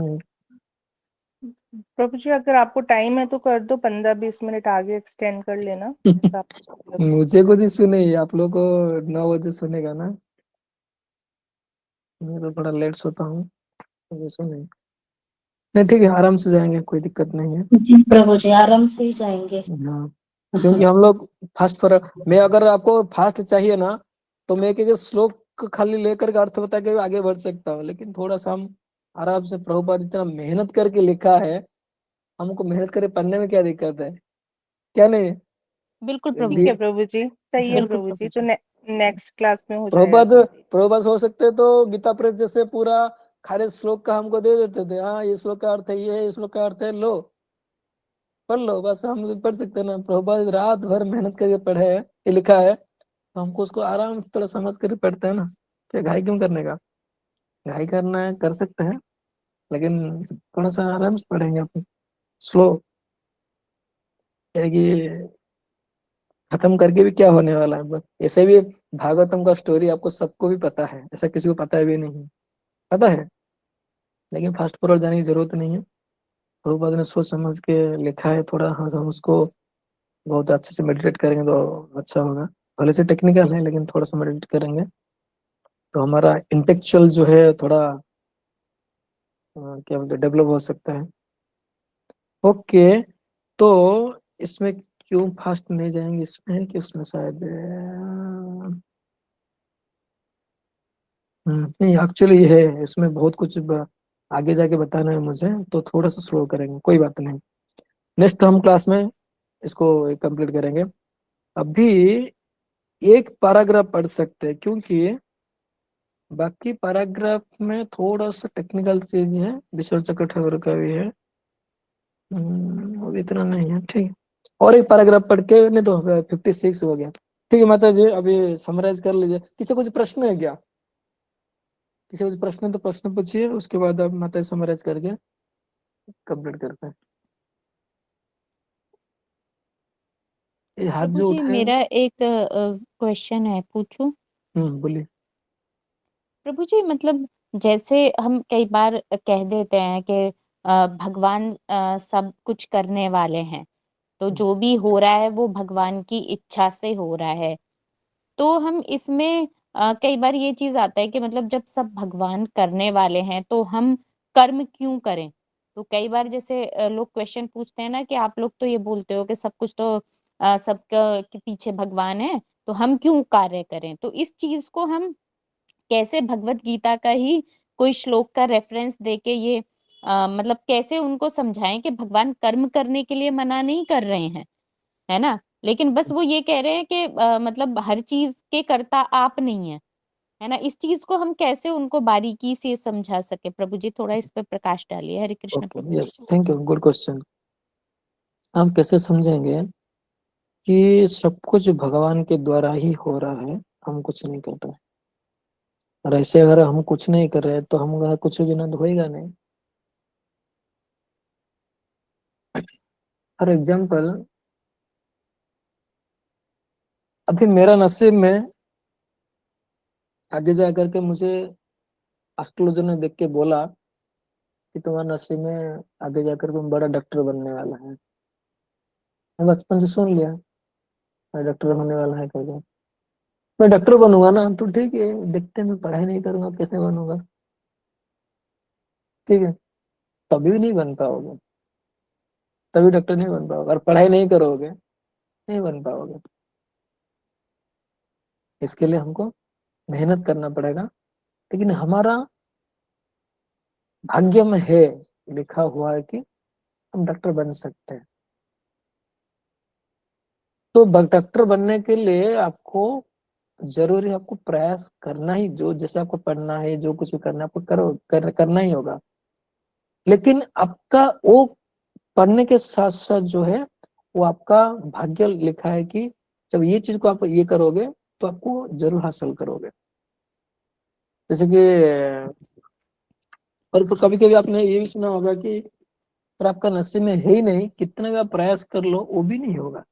प्रभु जी अगर आपको टाइम है तो कर दो, 15-20 मिनट आगे एक्सटेंड कर लेना, जैसा आपको लगे। मुझे कुछ इश्यू नहीं है, आप लोग को 9 बजे सुनेगा ना, मैं तो थोड़ा लेट सोता हूँ, मुझे सुनेगा नहीं। ठीक है, आराम से जाएंगे, कोई दिक्कत नहीं है। जी प्रभु जी आराम से ही जाएंगे। हाँ, क्योंकि हम लोग फास्ट पर, मैं अगर आपको फास्ट चाहिए ना तो मैं एक एक श्लोक खाली लेकर के अर्थ बता के आगे बढ़ सकता हूँ, लेकिन थोड़ा सा हम आराम से, प्रभुपाद इतना मेहनत करके लिखा है, हमको मेहनत करके पढ़ने में क्या दिक्कत है, क्या नहीं? बिल्कुल प्रभु ठीक दी- है जी, प्रभु जी, सही है बिल्कुल प्रभु जी। प्रभु तो जी। नेक्स्ट क्लास में हो प्रभुपाद जाएगा। प्रभुपाद हो सकते तो गीता प्रेस जैसे पूरा खाली श्लोक का हमको दे देते थे, हाँ ये श्लोक का अर्थ है, ये है, ये श्लोक का अर्थ है, लो पढ़ लो, बस हम पढ़ सकते हैं ना। प्रभुपाद रात भर मेहनत करके पढ़े है, ये लिखा है, तो हमको उसको आराम से थोड़ा समझ कर पढ़ते हैं ना। क्या घाई क्यों करने का? घाई करना है कर सकते हैं, लेकिन थोड़ा सा आराम से पढ़ेंगे अपन, स्लो। कि खत्म करके भी क्या होने वाला है, बस ऐसे भी भागवतम का स्टोरी आपको सबको भी पता है, ऐसा किसी को पता भी नहीं, पता है, लेकिन फास्ट फॉरवर्ड जाने की जरूरत नहीं है। प्रभुपाद ने सोच समझ के लिखा है थोड़ा, हाँ हम उसको बहुत अच्छे से मेडिटेट करेंगे तो अच्छा होगा। भले से टेक्निकल है, लेकिन थोड़ा सा मेडिटेट करेंगे तो हमारा इंटेलेक्चुअल जो है थोड़ा क्या बोलते डेवलप हो सकता है। ओके, तो इसमें क्यों फास्ट नहीं जाएंगे, इसमें है कि उसमें शायद नहीं, एक्चुअली है इसमें बहुत कुछ आगे जाके बताना है मुझे, तो थोड़ा सा स्लो करेंगे, कोई बात नहीं। नेक्स्ट हम क्लास में इसको कंप्लीट करेंगे। अभी एक पैराग्राफ पढ़ सकते हैं, क्योंकि बाकी पैराग्राफ में थोड़ा सा टेक्निकल चीज है, विश्व चक्र ठाकुर का भी है, अभी इतना नहीं है, ठीक है। और एक पैराग्राफ पढ़ के, नहीं तो 56 हो गया। ठीक है माता जी, अभी समराइज कर लीजिए। किसी कुछ प्रश्न है क्या? किसी कुछ प्रश्न है तो प्रश्न पूछिए, उसके बाद आप माता जी समराइज करके कंप्लीट करते हैं। ये हाथ प्रभु जो जी उठाए, मेरा एक क्वेश्चन है, पूछूं? बोलिए। प्रभु जी मतलब जैसे हम कई बार कह देते हैं कि भगवान सब कुछ करने वाले हैं, तो जो भी हो रहा है वो भगवान की इच्छा से हो रहा है। तो हम इसमें कई बार ये चीज आता है कि मतलब जब सब भगवान करने वाले हैं तो हम कर्म क्यों करें। तो कई बार जैसे लोग क्वेश्चन पूछते हैं ना कि आप लोग तो ये बोलते हो कि सब कुछ तो सबका के पीछे भगवान है, तो हम क्यों कार्य करें। तो इस चीज को हम कैसे भगवत गीता का ही कोई श्लोक का रेफरेंस देके ये मतलब कैसे उनको समझाएं कि भगवान कर्म करने के लिए मना नहीं कर रहे हैं, है ना, लेकिन बस वो ये कह रहे हैं कि मतलब हर चीज के कर्ता आप नहीं है, है ना। इस चीज को हम कैसे उनको बारीकी से समझा सके, प्रभु जी थोड़ा इस पे प्रकाश डालिए। हरे कृष्ण ओके, प्रभु जी। Yes, thank you, good question. हम कैसे समझेंगे कि सब कुछ भगवान के द्वारा ही हो रहा है, हम कुछ नहीं कर रहे। और ऐसे अगर हम कुछ नहीं कर रहे तो हम कुछ बिना होएगा नहीं। फॉर एग्जाम्पल, अभी मेरा नसीब में आगे जा करके मुझे एस्ट्रोलॉजर ने देख के बोला कि तुम्हारा नसीब में आगे जाकर तुम बड़ा डॉक्टर बनने वाला है। मैं बचपन से सुन लिया मैं डॉक्टर बनने वाला है करके। मैं डॉक्टर बनूंगा ना तो ठीक है, देखते हैं, मैं पढ़ाई नहीं करूंगा कैसे बनूंगा, ठीक है, तभी भी नहीं बन पाओगे, तभी डॉक्टर नहीं बन पाओगे। और पढ़ाई नहीं करोगे नहीं बन पाओगे। इसके लिए हमको मेहनत करना पड़ेगा, लेकिन हमारा भाग्य में है, लिखा हुआ है कि हम डॉक्टर बन सकते हैं। तो डॉक्टर बनने के लिए आपको जरूरी, आपको प्रयास करना ही, जो जैसे आपको पढ़ना है, जो कुछ भी करना है आपको करना ही होगा। लेकिन आपका वो पढ़ने के साथ साथ जो है वो आपका भाग्य लिखा है कि जब ये चीज को आप ये करोगे तो आपको जरूर हासिल करोगे। जैसे कि और कभी कभी आपने ये भी सुना होगा कि पर आपका नसीब में है ही नहीं, कितना भी आप प्रयास कर लो वो भी नहीं होगा।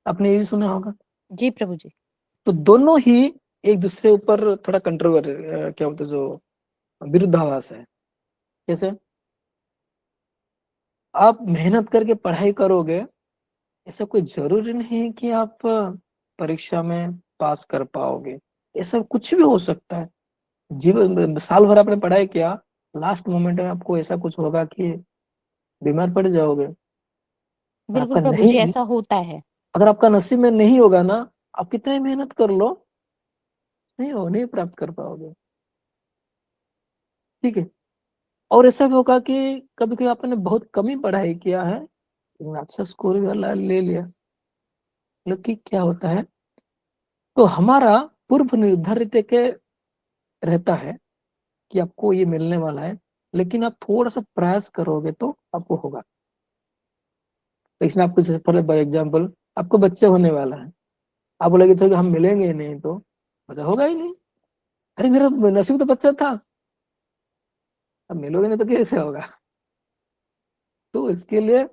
आपने ये भी सुना होगा। जी प्रभु जी। तो दोनों ही एक दूसरे ऊपर थोड़ा क्या बोलते जो विरुद्धाभास है। कैसे? आप मेहनत करके पढ़ाई करोगे, ऐसा कोई जरूरी नहीं है कि आप परीक्षा में पास कर पाओगे। ऐसा कुछ भी हो सकता है। जीवन साल भर आपने पढ़ाई किया, लास्ट मोमेंट में आपको ऐसा कुछ होगा कि बीमार पड़ जाओगे। और बिल्कुल आपका प्रभु जी, नहीं, ऐसा होता है। अगर आपका नसीब में नहीं होगा ना, आप कितना ही मेहनत कर लो नहीं प्राप्त कर पाओगे, ठीक है। और ऐसा भी होगा कि कभी कभी आपने बहुत कम ही पढ़ाई किया है, अच्छा स्कोर ले लिया, लेकिन क्या होता है, तो हमारा पूर्व निर्धारित के रहता है कि आपको ये मिलने वाला है, लेकिन आप थोड़ा सा प्रयास करोगे तो आपको होगा। तो इसमें आपको फॉर एग्जाम्पल, आपको बच्चे होने वाला है, आप बोलेगे तो हम मिलेंगे ही नहीं, तो बच्चा होगा ही नहीं। अरे मेरा नसीब तो बच्चा था, अब मिलोगे नहीं तो कैसे होगा। तो इसके लिए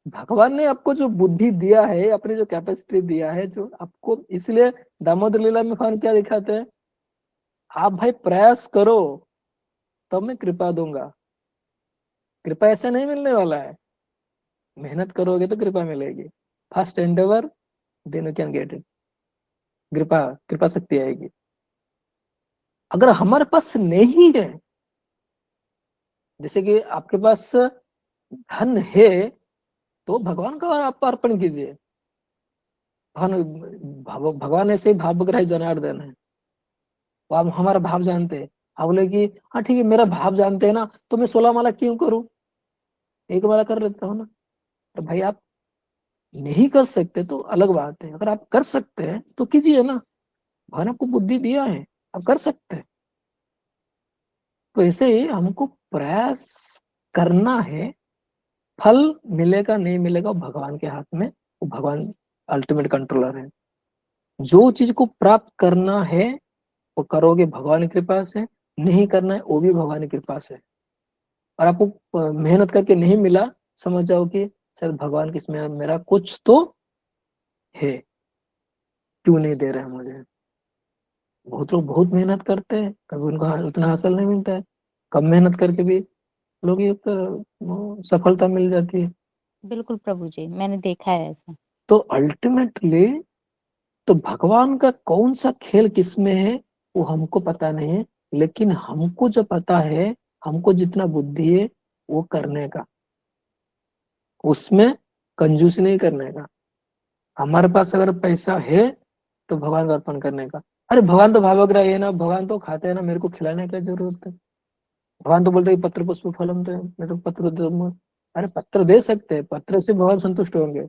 भगवान ने आपको जो बुद्धि दिया है, अपनी जो कैपेसिटी दिया है, जो आपको, इसलिए दामोदर लीला में भगवान क्या दिखाते हैं, आप भाई प्रयास करो तब मैं कृपा दूंगा। कृपा ऐसा नहीं मिलने वाला है, मेहनत करोगे तो कृपा मिलेगी। First endeavour then you can get it. कृपा कृपा शक्ति आएगी। अगर हमारे पास नहीं है, जैसे कि आपके पास धन है, तो भगवान का आप अर्पण कीजिए। भगवान ऐसे भावग्राही जनार्दन है, वो आप हमारा भाव जानते हैं। आप बोले कि हाँ ठीक है, मेरा भाव जानते हैं ना, तो मैं 16 माला क्यों करूं, एक माला कर लेता हूँ ना। तो भाई आप नहीं कर सकते तो अलग बात है, अगर आप कर सकते हैं तो कीजिए ना, भगवान आपको बुद्धि दिया है, आप कर सकते हैं। तो ऐसे ही हमको प्रयास करना है, फल मिलेगा नहीं मिलेगा वो भगवान के हाथ में, वो भगवान अल्टीमेट कंट्रोलर है। जो चीज को प्राप्त करना है वो करोगे भगवान की कृपा से, नहीं करना है वो भी भगवान की कृपा से। और आपको मेहनत करके नहीं मिला, समझ जाओ कि शायद भगवान किसमें मेरा कुछ तो है, क्यों नहीं दे रहे हैं मुझे। बहुत लोग बहुत मेहनत करते हैं, कभी उनको उतना हासिल नहीं मिलता है। कम मेहनत करके भी लोग ये सफलता मिल जाती है। बिल्कुल प्रभु जी, मैंने देखा है ऐसा। तो अल्टीमेटली तो भगवान का कौन सा खेल किसमें है वो हमको पता नहीं है, लेकिन हमको जो पता है, हमको जितना बुद्धि है वो करने का, उसमें कंजूसी नहीं करने का। हमारे पास अगर पैसा है तो भगवान को अर्पण करने का। अरे भगवान तो भावक रहा है ना, भगवान तो खाते हैं ना, मेरे को खिलाने की क्या जरूरत है। भगवान तो बोलते हैं पत्र पुष्प फलम, तो मैं तो पत्र दूंगा। अरे पत्र दे सकते हैं, पत्र से भगवान संतुष्ट होंगे।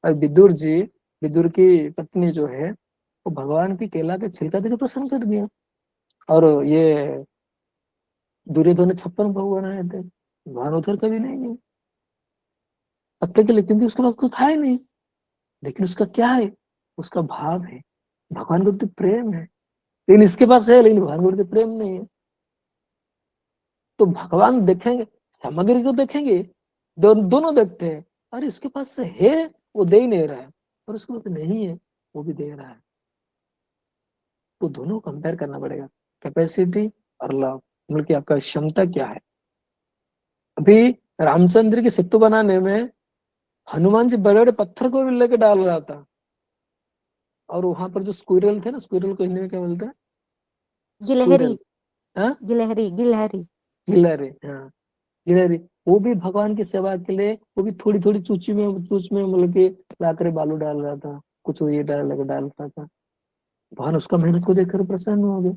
और विदुर जी, विदुर की पत्नी जो है, वो भगवान की केला के छिलका देकर प्रसन्न कर दिया। और ये दुर्योधन ने 56 भोग बनाए थे, भगवान उधर कभी नहीं है पत्ते के लिए, क्योंकि उसके पास कुछ था ही नहीं। लेकिन उसका क्या है, उसका भाव है, भगवान के प्रति प्रेम है। लेकिन इसके पास है, लेकिन भगवान के प्रति प्रेम नहीं है। तो भगवान देखेंगे, सामग्री को देखेंगे, दोनों देखते हैं। अरे इसके पास से है, वो दे ही नहीं रहा है, और उसके पास नहीं है, वो भी दे रहा है। तो दोनों कंपेयर करना पड़ेगा, कैपेसिटी और लव, मतलब कि आपका क्षमता क्या है। अभी रामचंद्र की सेतु बनाने में हनुमान जी बड़े बड़े पत्थर को भी लेके डाल रहा था, और वहां पर जो स्क्विरल थे ना, स्क्विरल को हिंदी में क्या बोलते हैं? गिलहरी, हाँ, गिलहरी, गिलहरी। गिलहरी, हाँ गिलहरी। वो भी भगवान की सेवा के लिए, वो भी थोड़ी थोड़ी चूच में मतलब कि लाकर बालू डाल रहा था, कुछ ये डाल रहा था। भगवान उसका मेहनत को देखकर प्रसन्न हो गए,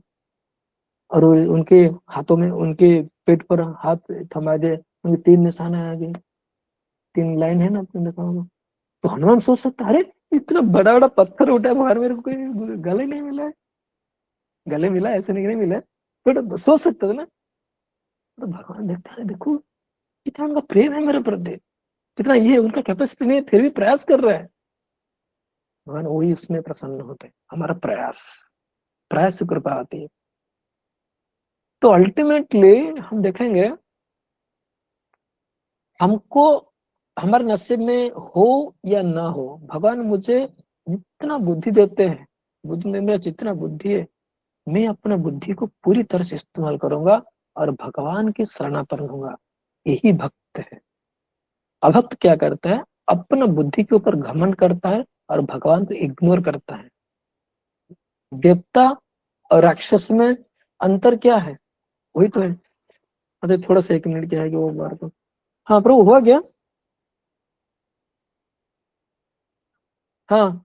और उनके हाथों में, उनके पेट पर हाथ थमा दे, उनके 3 निशान आ गए, 3 लाइन है ना, आपने देखा होगा। तो हनुमान सोच सकता, अरे इतना बड़ा बड़ा पत्थर उठा है, भगवान मेरे को कोई गले नहीं मिला है, गले मिला ऐसे नहीं मिला है, बट सोच सकता था ना। तो भगवान देखता है, देखो कितना उनका प्रेम है मेरे प्रति, कितना ये उनका कैपेसिटी नहीं है, फिर भी प्रयास कर रहा है। भगवान वही उसमें प्रसन्न होते हैं, हमारा प्रयास से कृपा आती है। तो अल्टीमेटली हम देखेंगे, हमको हमारे नसीब में हो या ना हो, भगवान मुझे जितना बुद्धि देते हैं, बुद्धि में मेरा जितना बुद्धि है, मैं अपना बुद्धि को पूरी तरह से इस्तेमाल करूंगा और भगवान की शरणापन्न होऊंगा। यही भक्त है। अभक्त क्या करता है, अपना बुद्धि के ऊपर घमंड करता है और भगवान को इग्नोर करता है। देवता और राक्षस में अंतर क्या है, वही तो है। अरे थोड़ा सा 1 मिनट क्या है कि वो बार को, हाँ प्रभु हुआ क्या? हाँ,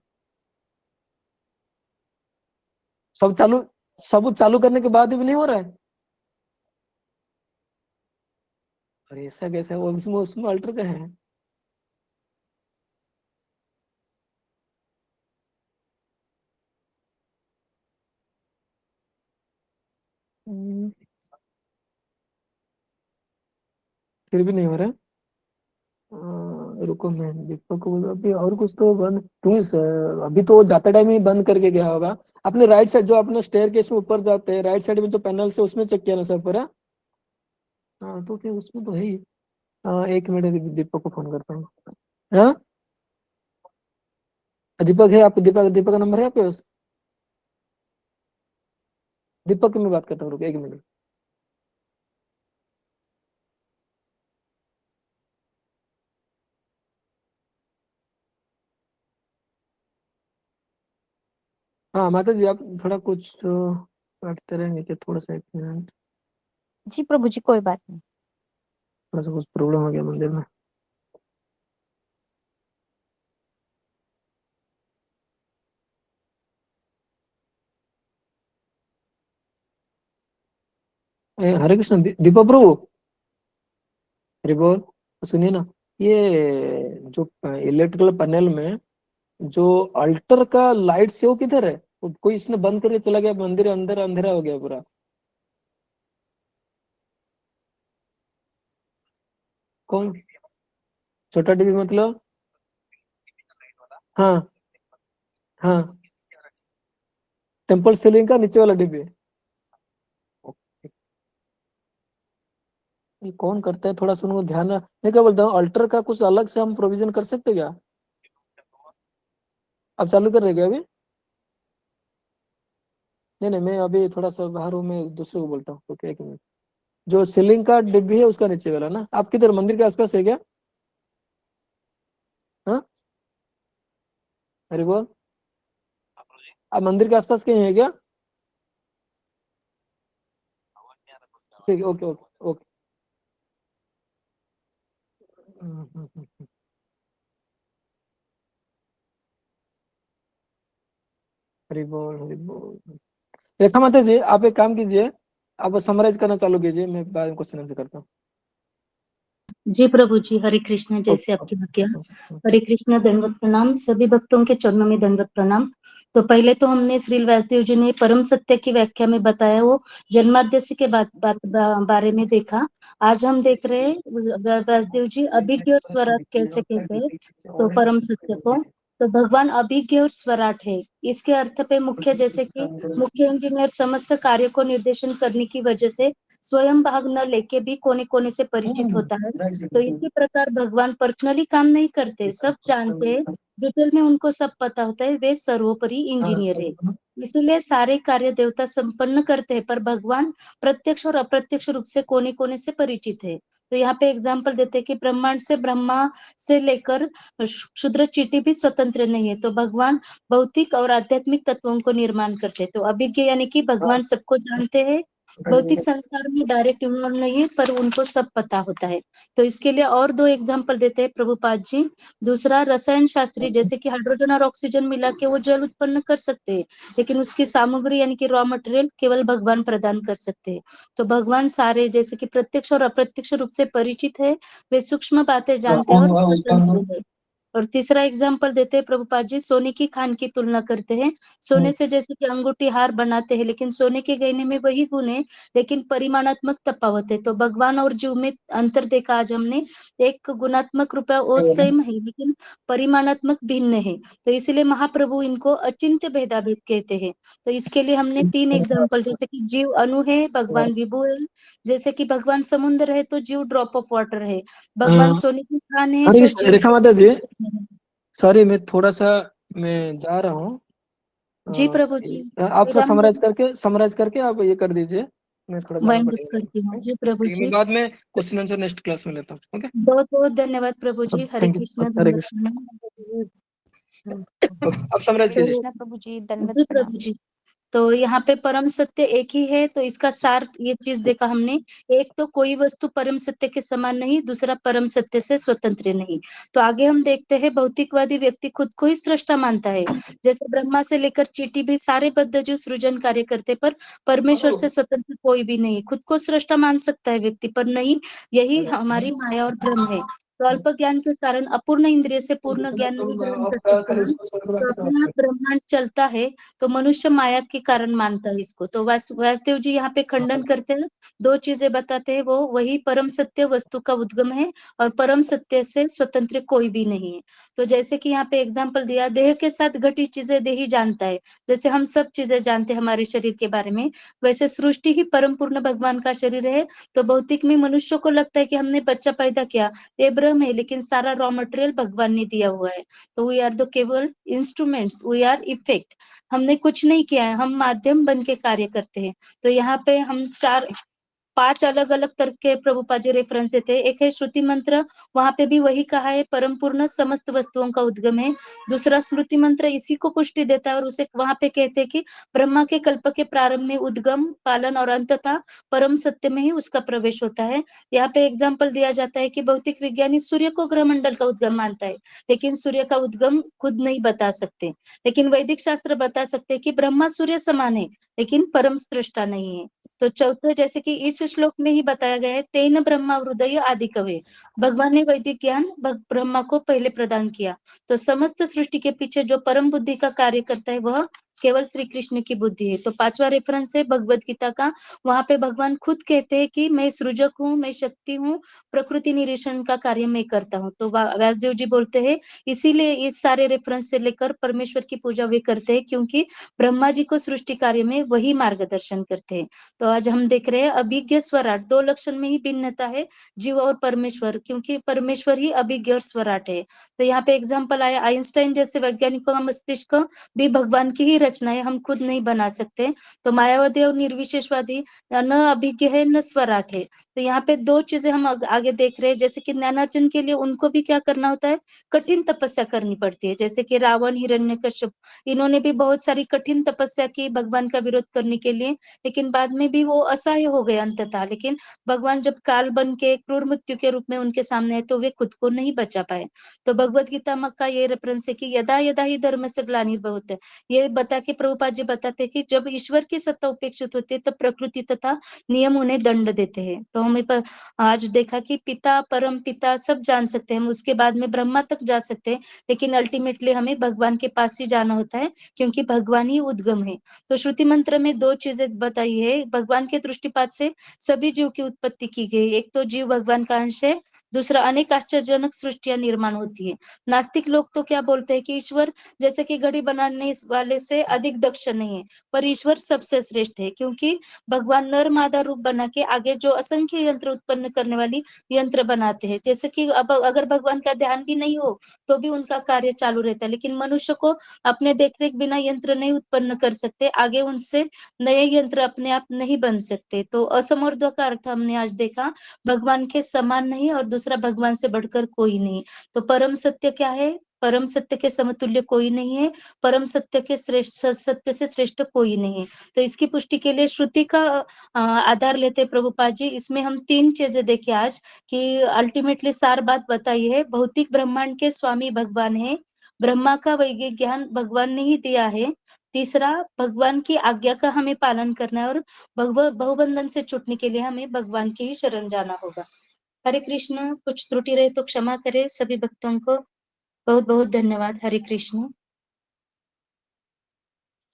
सब चालू, सब चालू करने के बाद भी नहीं हो रहा है? अरे ऐसा कैसा है, वो उसमें अल्टर का है। हम्म, फिर भी नहीं हो रहा है। रुको, मैं दीपक को बोलूं अभी, और कुछ तो बंद क्यों अभी तो जाते टाइम ही बंद करके गया होगा। अपने राइट साइड, जो अपने स्टेयर केस में ऊपर जाते हैं, राइट साइड में जो पैनल से, उसमें चेक किया ना सब पर? हाँ तो फिर उसमें तो है ही। 1 मिनट, दीपक को फोन करता हूँ। हाँ दीपक है, आप दीपक, दीपक का नंबर है आपके पास? दीपक की मैं बात करता हूँ, रुको 1 मिनट। हाँ माता जी, आप थोड़ा कुछ काटते रहेंगे क्या, थोड़ा सा 1 मिनट? जी प्रभु जी, कोई बात नहीं। थोड़ा सा कुछ प्रॉब्लम हो गया मंदिर में। हरे कृष्ण, दीपक प्रभु, हरि बोल। सुनिए ना, ये जो इलेक्ट्रिकल पैनल में जो अल्टर का लाइट से, वो किधर है? वो कोई इसने बंद करके चला गया, मंदिर अंदर अंधेरा हो गया पूरा। कौन? छोटा टीवी मतलब? हाँ हाँ, टेम्पल सीलिंग का नीचे वाला टीवी। ये कौन करता है, थोड़ा सा उनको ध्यान मैं क्या बोलता हूँ, अल्टर का कुछ अलग से हम प्रोविजन कर सकते क्या? अब चालू कर रहे क्या अभी? नहीं नहीं, मैं अभी थोड़ा सा बाहर हूँ, मैं दूसरे को बोलता हूँ, ओके 1 मिनट। जो सीलिंग का डिब्बी है उसका नीचे वाला ना, आप किधर मंदिर के आसपास है क्या? हरि बोल। आप मंदिर के आसपास कहीं है क्या? ठीक है, ओके ओके ओके। हरि बोल हरि बोल। रेखा माता जी, आप एक काम कीजिए, आप समराइज करना चालू कीजिए, मैं बाद में क्वेश्चन आंसर करता हूँ। जी प्रभु जी, हरे कृष्ण, जैसे आपकी आज्ञा। हरे कृष्ण, दंडवत प्रणाम। सभी भक्तों के चरणों में दंडवत प्रणाम। तो पहले तो हमने श्रील व्यासदेव जी ने परम सत्य की व्याख्या में बताया, वो जन्माद्यस्य के बारे में देखा। आज हम देख रहे हैं व्यासदेव जी अभिज्ञ और स्वराट कैसे कहते हैं तो परम सत्य को। तो भगवान अभिज्ञ और स्वराट है, इसके अर्थ पे मुख्य, जैसे कि मुख्य इंजीनियर समस्त कार्य को निर्देशन करने की वजह से स्वयं भाग न लेके भी कोने कोने से परिचित होता है। तो इसी प्रकार भगवान पर्सनली काम नहीं करते, सब जानते हैं, डिटेल में उनको सब पता होता है, वे सर्वोपरि इंजीनियर है। इसीलिए सारे कार्य देवता संपन्न करते हैं, पर भगवान प्रत्यक्ष और अप्रत्यक्ष रूप से कोने कोने से परिचित है। तो यहाँ पे एग्जाम्पल देते हैं कि ब्रह्मांड से ब्रह्मा से लेकर क्षुद्र चींटी भी स्वतंत्र नहीं है। तो भगवान भौतिक और आध्यात्मिक तत्वों को निर्माण करते हैं। तो अभिज्ञ यानी कि भगवान सबको जानते हैं, भौतिक संसार में डायरेक्ट इन्वॉल्व नहीं है, पर उनको सब पता होता है। तो इसके लिए और दो एग्जाम्पल देते हैं प्रभुपाद जी। दूसरा, रसायन शास्त्री, जैसे कि हाइड्रोजन और ऑक्सीजन मिला के वो जल उत्पन्न कर सकते हैं, लेकिन उसकी सामग्री यानी कि रॉ मटेरियल केवल भगवान प्रदान कर सकते हैं। तो भगवान सारे, जैसे कि प्रत्यक्ष और अप्रत्यक्ष रूप से परिचित है, वे सूक्ष्म बातें जानते हैं और स्वतंत्र है। और तीसरा एग्जाम्पल देते हैं प्रभुपाद जी, सोने की खान की तुलना करते हैं। सोने से जैसे कि अंगूठी हार बनाते हैं, लेकिन सोने के गहने में वही गुण है, लेकिन परिमाणात्मक तफावत है। तो भगवान और जीव में अंतर देखा आज हमने, एक गुणात्मक रूप वो सेम है, लेकिन परिमाणात्मक भिन्न है। तो इसलिए महाप्रभु इनको अचिंत्य भेदाभेद कहते हैं। तो इसके लिए हमने तीन एग्जाम्पल, जैसे कि जीव अणु है, भगवान विभु है, जैसे कि भगवान समुद्र है तो जीव ड्रॉप ऑफ वाटर है, भगवान सोने की खान है अरे तो जीव रेखा माता जी, सॉरी, मैं थोड़ा सा मैं जा रहा हूँ। जी प्रभु जी। आप थोड़ा समराइज करके आप ये कर दीजिए, मैं थोड़ा जाना वाइंड अप पड़ेगा। करती हूँ। जी प्रभु ठीक है, मैं जी, बाद में क्वेश्चन आंसर नेक्स्ट क्लास में लेता हूँ। ओके, बहुत बहुत धन्यवाद प्रभु जी। हरे थैंक यू। कृष्ण, हरे धन्यवाद कृष्ण। प्रणाम। आप समराइज हरे कीजिए। कृष्णा प्रभु जी, दंडवत जी प्रणाम। प्रभु जी। तो यहाँ पे परम सत्य एक ही है, तो इसका सार ये चीज देखा हमने। एक तो कोई वस्तु परम सत्य के समान नहीं, दूसरा परम सत्य से स्वतंत्र नहीं। तो आगे हम देखते हैं, भौतिकवादी व्यक्ति खुद को ही सृष्टा मानता है, जैसे ब्रह्मा से लेकर चींटी भी सारे बद्ध जो सृजन कार्य करते, पर परमेश्वर से स्वतंत्र कोई भी नहीं। खुद को सृष्टा मान सकता है व्यक्ति, पर नहीं, यही हमारी माया और भ्रम है। तो अल्प ज्ञान के कारण, अपूर्ण इंद्रिय से पूर्ण ज्ञान नहीं ग्रहण कर सकते हम। तो अपने आप ब्रह्मांड चलता है, तो मनुष्य माया के कारण मानता है इसको। तो व्यासदेव जी यहाँ पे खंडन करते हैं, दो चीजें बताते हैं, वो वही परम सत्य वस्तु का उद्गम है, और परम सत्य से स्वतंत्र कोई भी नहीं है। तो जैसे कि यहाँ पे एग्जाम्पल दिया, देह के साथ घटी चीजें देह ही जानता है, जैसे हम सब चीजें जानते हैं हमारे शरीर के बारे में, वैसे सृष्टि ही परम पूर्ण भगवान का शरीर है। तो भौतिक में मनुष्य को लगता है कि हमने बच्चा पैदा किया, ये भ्रम है, लेकिन सारा रॉ मटेरियल भगवान ने दिया हुआ है। तो वी आर द केवल इंस्ट्रूमेंट्स, वी आर इफेक्ट, हमने कुछ नहीं किया है, हम माध्यम बन के कार्य करते हैं। तो यहाँ पे हम पांच अलग अलग तरह के प्रभुपाद जी रेफरेंस देते हैं। एक है श्रुति मंत्र, वहां पे भी वही कहा है, परम पूर्ण समस्त वस्तुओं का उद्गम है। दूसरा स्मृति मंत्र इसी को पुष्टि देता है, और उसे वहां पे कहते हैं कि ब्रह्मा के कल्प के प्रारंभ में उद्गम, पालन और अंततः परम सत्य में ही उसका प्रवेश होता है। यहाँ पे एग्जाम्पल दिया जाता है कि भौतिक विज्ञानी सूर्य को ग्रह मंडल का उद्गम मानता है, लेकिन सूर्य का उद्गम खुद नहीं बता सकते। लेकिन वैदिक शास्त्र बता सकते हैं कि ब्रह्मा सूर्य समान है, लेकिन परम सृष्टा नहीं है। तो चौथे, जैसे कि इस श्लोक में ही बताया गया है, तेन ब्रह्मा हृदय आदि कवे, भगवान ने वैदिक ज्ञान ब्रह्मा को पहले प्रदान किया। तो समस्त सृष्टि के पीछे जो परम बुद्धि का कार्य करता है, वह केवल श्री कृष्ण की बुद्धि है। तो पांचवा रेफरेंस है भगवत गीता का, वहां पे भगवान खुद कहते हैं कि मैं सृजक हूँ, मैं शक्ति हूँ, प्रकृति निरीक्षण का कार्य मैं करता हूँ। तो व्यासदेव जी बोलते हैं, इसीलिए इस सारे रेफरेंस से लेकर परमेश्वर की पूजा वे करते हैं, क्योंकि ब्रह्मा जी को सृष्टि कार्य में वही मार्गदर्शन करते हैं। तो आज हम देख रहे हैं अभिज्ञ स्वराट, दो लक्षण में ही भिन्नता है, जीव और परमेश्वर, क्योंकि परमेश्वर ही अभिज्ञ और स्वराट है। तो यहाँ पे एग्जाम्पल आया, आइंस्टाइन जैसे वैज्ञानिकों का मस्तिष्क भी भगवान की ही रचनाएं हम खुद नहीं बना सकते। तो मायावादी और निर्विशेषवादी न अभिज्ञ है न स्वराट है। तो यहाँ पे दो चीजें हम आगे देख रहे हैं, जैसे कि ज्ञानार्जन के लिए उनको भी क्या करना होता है, कठिन तपस्या करनी पड़ती है। जैसे कि रावण, हिरण्यकश्यप, इन्होंने भी बहुत सारी कठिन तपस्या की भगवान का विरोध करने के लिए, लेकिन बाद में भी वो असहाय हो गए अंततः। लेकिन भगवान जब काल बन के क्रूर मृत्यु के रूप में उनके सामने आए तो वे खुद को नहीं बचा पाए। तो भगवत गीता का ये रेफरेंस है कि यदा यदा ही धर्म से ग्लानिर्भवति, ये बता के प्रभुपाद जी बताते हैं कि जब ईश्वर की सत्ता उपेक्षित होती है तब प्रकृति तथा नियम उन्हें दंड देते हैं। तो हमें आज देखा कि पिता, परम पिता सब जान सकते हैं, हम उसके बाद में ब्रह्मा तक जा सकते हैं, लेकिन अल्टीमेटली हमें भगवान के पास ही जाना होता है, क्योंकि भगवान ही उद्गम है। तो श्रुति मंत्र में दो चीजें बताई है। भगवान के दृष्टिपात से सभी जीव की उत्पत्ति की गई। एक तो जीव भगवान का अंश है, दूसरा अनेक आश्चर्यजनक सृष्टियां निर्माण होती है। नास्तिक लोग तो क्या बोलते हैं कि ईश्वर जैसे कि घड़ी बनाने वाले से अधिक दक्ष नहीं है, पर ईश्वर सबसे श्रेष्ठ है, क्योंकि भगवान नर मादा रूप बना के आगे जो असंख्य यंत्र उत्पन्न करने वाली यंत्र बनाते हैं। जैसे कि अब अगर भगवान का ध्यान भी नहीं हो तो भी उनका कार्य चालू रहता है, लेकिन मनुष्य को अपने देखरेख बिना यंत्र नहीं उत्पन्न कर सकते, आगे उनसे नए यंत्र अपने आप नहीं बन सकते। तो असमर्थ का अर्थ हमने आज देखा, भगवान के समान नहीं और दूसरा भगवान से बढ़कर कोई नहीं। तो परम सत्य क्या है? परम सत्य के समतुल्य कोई नहीं है, परम सत्य के श्रेष्ठ सत्य से श्रेष्ठ कोई नहीं है। तो इसकी पुष्टि के लिए श्रुति का आधार लेते प्रभुपाद जी। इसमें हम तीन चीजें देखे आज कि अल्टीमेटली सार बात बताई है, भौतिक ब्रह्मांड के स्वामी भगवान है, ब्रह्मा का वैज्ञानिक ज्ञान भगवान ने ही दिया है, तीसरा भगवान की आज्ञा का हमें पालन करना है, और बहुबंधन से छूटने के लिए हमें भगवान की ही शरण जाना होगा। हरे कृष्ण। कुछ त्रुटि रहे तो क्षमा करें। सभी भक्तों को बहुत बहुत धन्यवाद। हरे कृष्ण।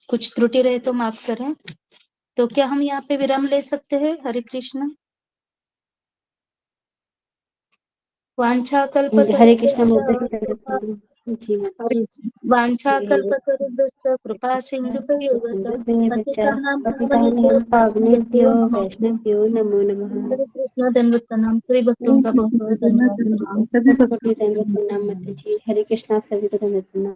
कुछ त्रुटि रहे तो माफ करें। तो क्या हम यहाँ पे विराम ले सकते हैं? हरे कृष्ण। वांछा कल्प हरे कृष्णा माता की तरफ से जी वांछा कल्प कृपा सिंधु पतितानां पतितानां पावनेभ्यो वैष्णवेभ्यो नमो नमः। हरे कृष्ण। धन्यवाद प्रणाम। सभी भक्तों का बहुत बहुत धन्यवाद। सभी भक्तों जी धन्यवाद प्रणाम माता जी। हरे कृष्णा, आप सभी को धन्यवाद प्रणाम।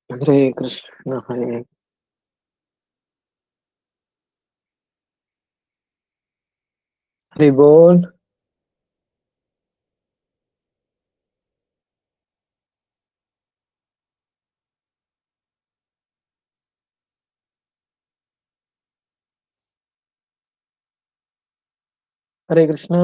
हरे कृष्ण हरि बोल। हरे कृष्ण।